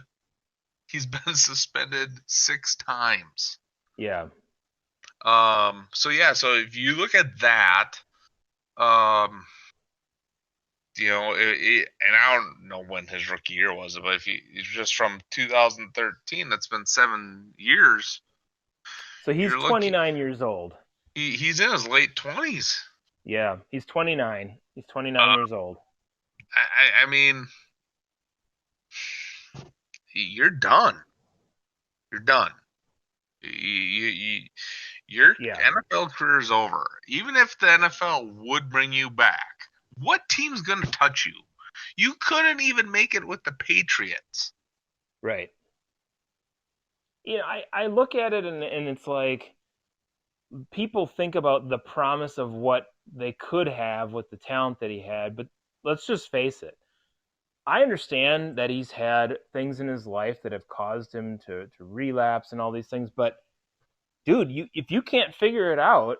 he's been suspended 6 times. yeah, So yeah, so if you look at that, um, and I don't know when his rookie year was, but if you just from 2013, that's been 7 years. so he's You're looking, 29 years old. he's in his late 20s. Yeah, he's 29. He's 29 Uh, years old. I mean, you're done. You're done. Your Yeah, NFL career is over. Even if the NFL would bring you back, what team's going to touch you? You couldn't even make it with the Patriots. right. You know, I look at it and it's like people think about the promise of what they could have with the talent that he had, but let's just face it. I understand that he's had things in his life that have caused him to relapse and all these things, but dude, if you can't figure it out,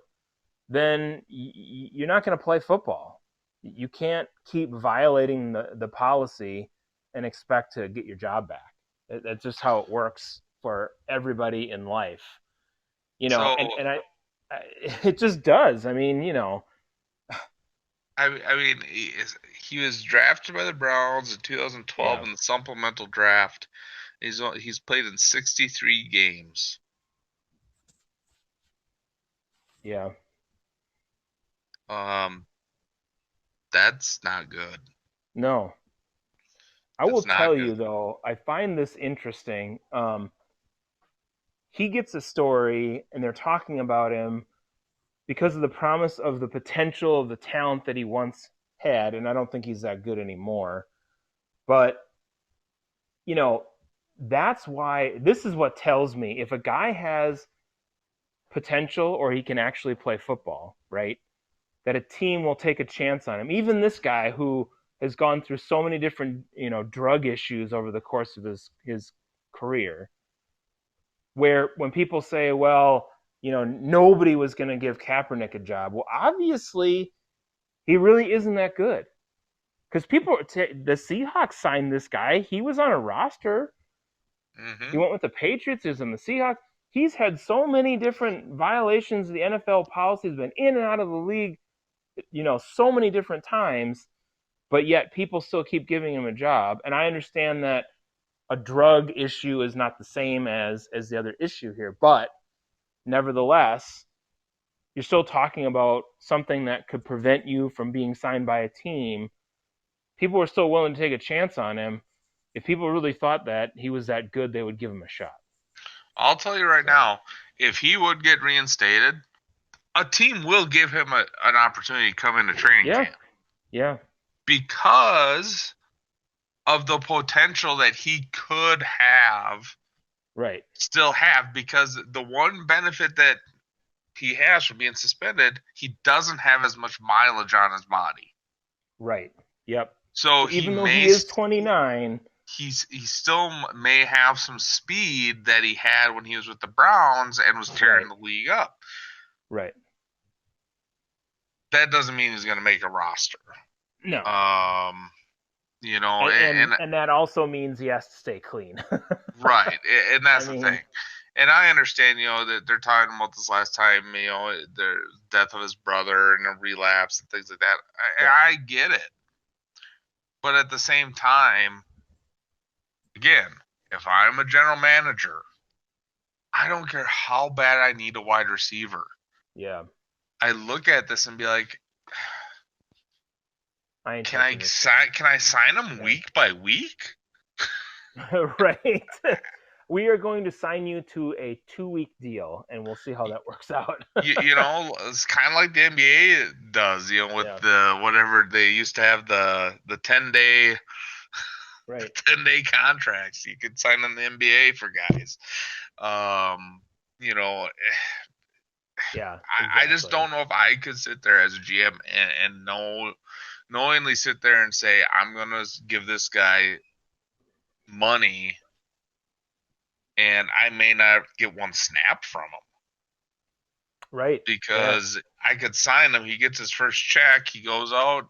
then you're not going to play football. You can't keep violating the policy and expect to get your job back. That's just how it works for everybody in life, you know. So I it just does. I mean, you know, I mean, he was drafted by the Browns in 2012 yeah, in the supplemental draft. He's played in 63 games. yeah. Um, that's not good. No, I will That's not tell good. you though, I find this interesting. He gets a story, and they're talking about him because of the promise of the potential of the talent that he once had, and I don't think he's that good anymore. But you know, that's why this is what tells me if a guy has potential or he can actually play football, right? That a team will take a chance on him. Even this guy who has gone through so many different, drug issues over the course of his career, where when people say, well, nobody was going to give Kaepernick a job. Well, obviously, he really isn't that good. Because the Seahawks signed this guy. He was on a roster. He Hmm. went with the Patriots. He was in the Seahawks. He's had so many different violations of the NFL policy. He's been in and out of the league, so many different times. But yet people still keep giving him a job. And I understand that a drug issue is not the same as the other issue here, but nevertheless, you're still talking about something that could prevent you from being signed by a team. People were still willing to take a chance on him. If people really thought that he was that good, they would give him a shot. I'll tell you right So now, if he would get reinstated, a team will give him an opportunity to come into training yeah, camp yeah, because of the potential that he could right, still have. Because the one benefit that he has from being suspended, he doesn't have as much mileage on his body. right, yep. So So even though he is 29, he still may have some speed that he had when he was with the Browns and was tearing right, the league up. right, That doesn't mean he's going to make a roster. no, Um, and and that also means he has to stay clean. right, and I that's the thing. mean, And I understand, that they're talking about this last time, the death of his brother and a relapse and things like that. yeah, I get it, but at the same time, again, if I'm a general manager, I don't care how bad I need a wide receiver. yeah, I look at this and be like, I ain't can I touching this guy. sign? Can I sign him Yeah, week by week? right. We are going to sign you to a 2-week deal, and we'll see how that works out. It's kind of like the NBA does. With Yeah, the whatever they used to have the 10-day right. 10-day contracts. You could sign in the NBA for guys. Um, you know, Yeah, I just exactly. don't know if I could sit there as a GM and knowingly sit there and say I'm gonna give this guy money and I may not get one snap from him Right. Yeah. because I could sign him. He gets his first check. He goes out,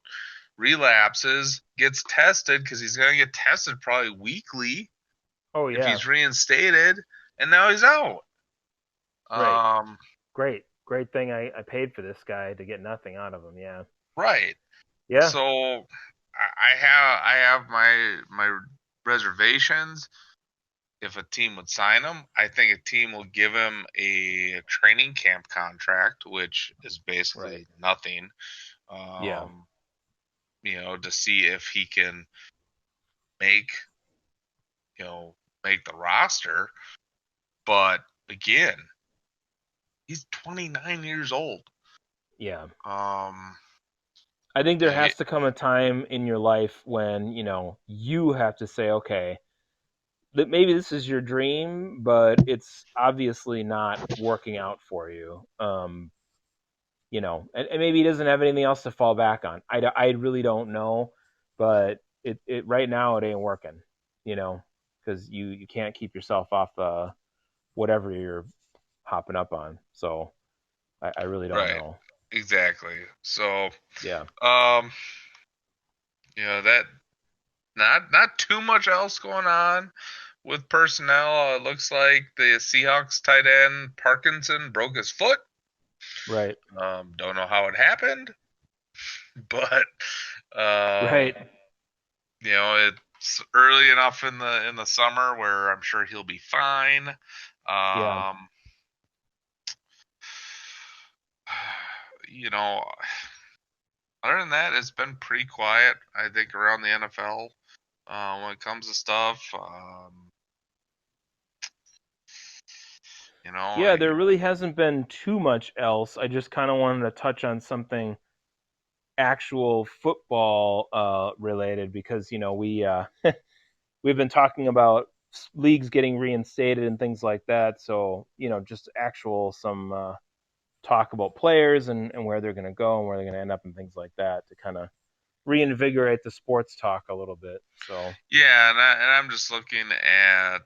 relapses, gets tested because he's gonna get tested probably weekly Oh if yeah. he's reinstated, and now he's out. Right. Um, Great. Great thing I paid for this guy to get nothing out of him. Yeah. right. Yeah. So I have my reservations. If a team would sign him, I think a team will give him a training camp contract, which is Right. basically nothing. Yeah. Um, to see if he can make you know make the roster. But again, he's 29 years old. Yeah. Um, I think there yeah, has to come a time in your life when, you have to say, okay, that maybe this is your dream, but it's obviously not working out for you. And maybe he doesn't have anything else to fall back on. I really don't know, but it right now it ain't working, you know, because you can't keep yourself off whatever you're hopping up on. So I really don't right, know. exactly. So, Yeah. um, that not too much else going on with personnel. It looks like the Seahawks tight end Parkinson broke his foot. Right. Don't know how it happened, but um, Right. it's early enough in the summer where I'm sure he'll be fine. Yeah. You know, other than that, it's been pretty quiet. I think around the NFL when it comes to stuff. You know, Yeah, there really hasn't been too much else. I just kind of wanted to touch on something actual football related because we've been talking about leagues getting reinstated and things like that. So just actual some talk about players and where they're going to go and where they're going to end up and things like that to kind of reinvigorate the sports talk a little bit. So yeah, and I'm just looking at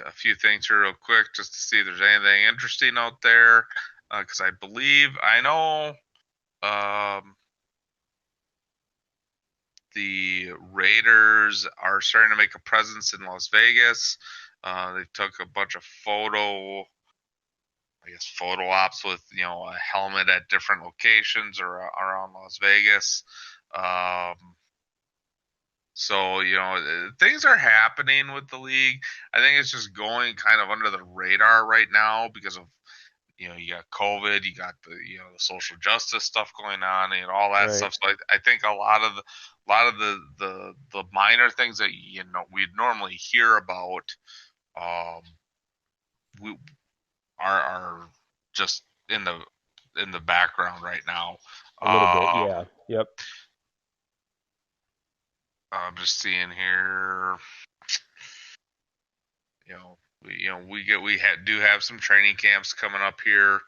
a few things here real quick just to see if there's anything interesting out there. Because I know um, the Raiders are starting to make a presence in Las Vegas. They took a bunch of photo ops with a helmet at different locations or around Las Vegas. Um, so things are happening with the league. I think it's just going kind of under the radar right now because of you got COVID, you got the social justice stuff going on, and all that right, stuff. So I think a lot of the minor things that we'd normally hear about we are just in the background right now. A little bit, yeah. Yep. I'm just seeing here, do have some training camps coming up here.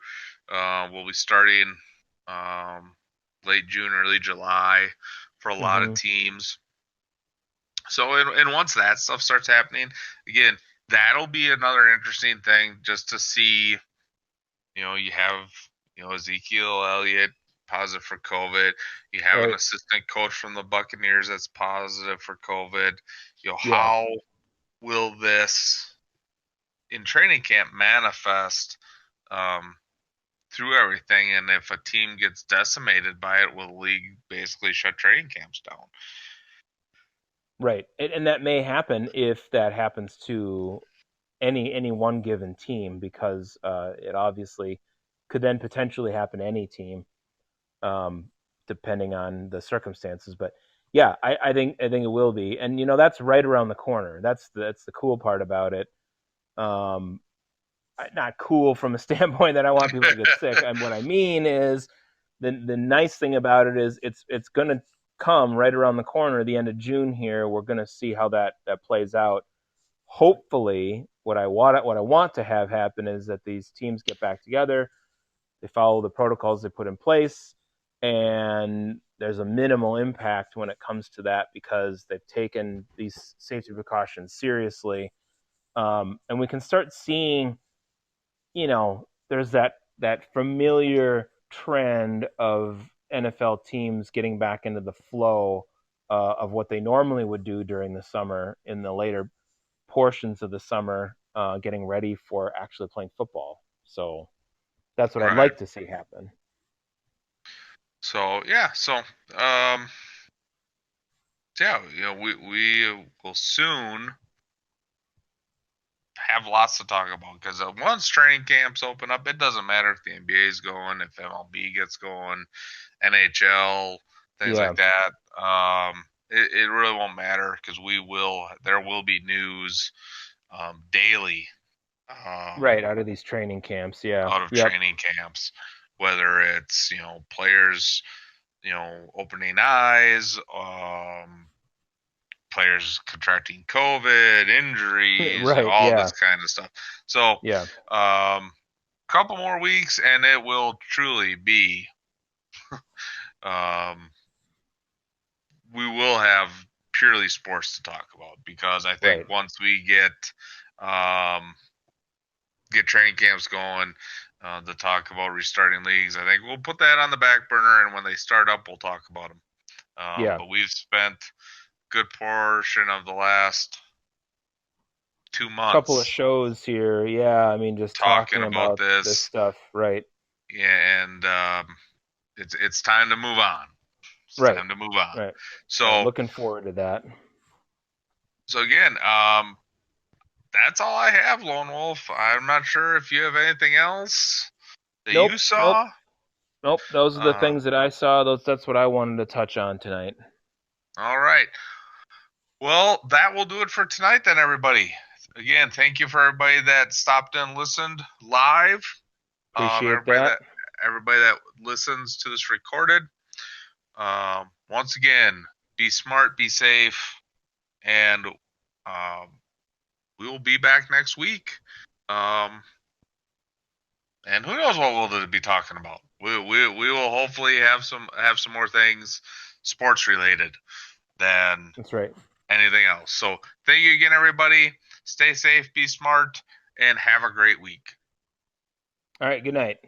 We'll be starting um, late June, early July for a lot of Mm-hmm. teams. So, and once that stuff starts happening, again, that'll be another interesting thing just to see. You have Ezekiel Elliott positive for COVID. You have an Right. assistant coach from the Buccaneers that's positive for COVID. Yeah. How will this in training camp manifest um, through everything? And if a team gets decimated by it, will the league basically shut training camps down? Right. And that may happen if that happens to any one given team, because it obviously could then potentially happen to any team, um, depending on the circumstances. But yeah, I think it will be, and that's right around the corner. That's the cool part about it. Um, Not cool from a standpoint that I want people to get sick. And what I mean is, the nice thing about it is it's going to come right around the corner, the end of June here. We're going to see how that plays out. Hopefully, what I want to have happen is that these teams get back together, they follow the protocols they put in place, and there's a minimal impact when it comes to that because they've taken these safety precautions seriously. And we can start seeing, there's that familiar trend of NFL teams getting back into the flow of what they normally would do during the summer, in the later portions of the summer, getting ready for actually playing football. So that's what I'd Right. like to see happen. So yeah. Yeah, we will soon have lots to talk about because once training camps open up, it doesn't matter if the NBA is going, if MLB gets going, NHL, things Yeah. like that. It really won't matter because there will be news daily Right. um, Out of these training camps. Yeah. out of Yep. training camps, whether it's players opening eyes, players contracting COVID, injuries, Right. all Yeah. this kind of stuff. So, Yeah. couple more weeks, and it will truly be. Um, we will have purely sports to talk about because I think Right. once we um, get training camps going, to talk about restarting leagues, I think we'll put that on the back burner, and when they start up, we'll talk about them. Yeah. But we've spent good portion of the last two Couple of months shows here. Yeah. I mean, just talking talking about about this this. stuff. Right. Yeah, and it's time to move on. It's Right. time to move on. Right. Right. So Looking forward to that. again, that's all I have, Lone Wolf. I'm not sure if you have anything else that you Nope. Nope. saw. Nope. Those are the Uh, things that I saw. That's what I wanted to touch on tonight. all right. Well, that will do it for tonight, then, everybody. Again, thank you for everybody that stopped and listened live. Appreciate Everybody that. that listens to this recorded. Once again, be smart, be safe, and we will be back next week. Um, and who knows what we'll be talking about? We will hopefully have some more things sports related than That's right. anything else. So thank you again, everybody. Stay safe, be smart, and have a great week. All right. Good night.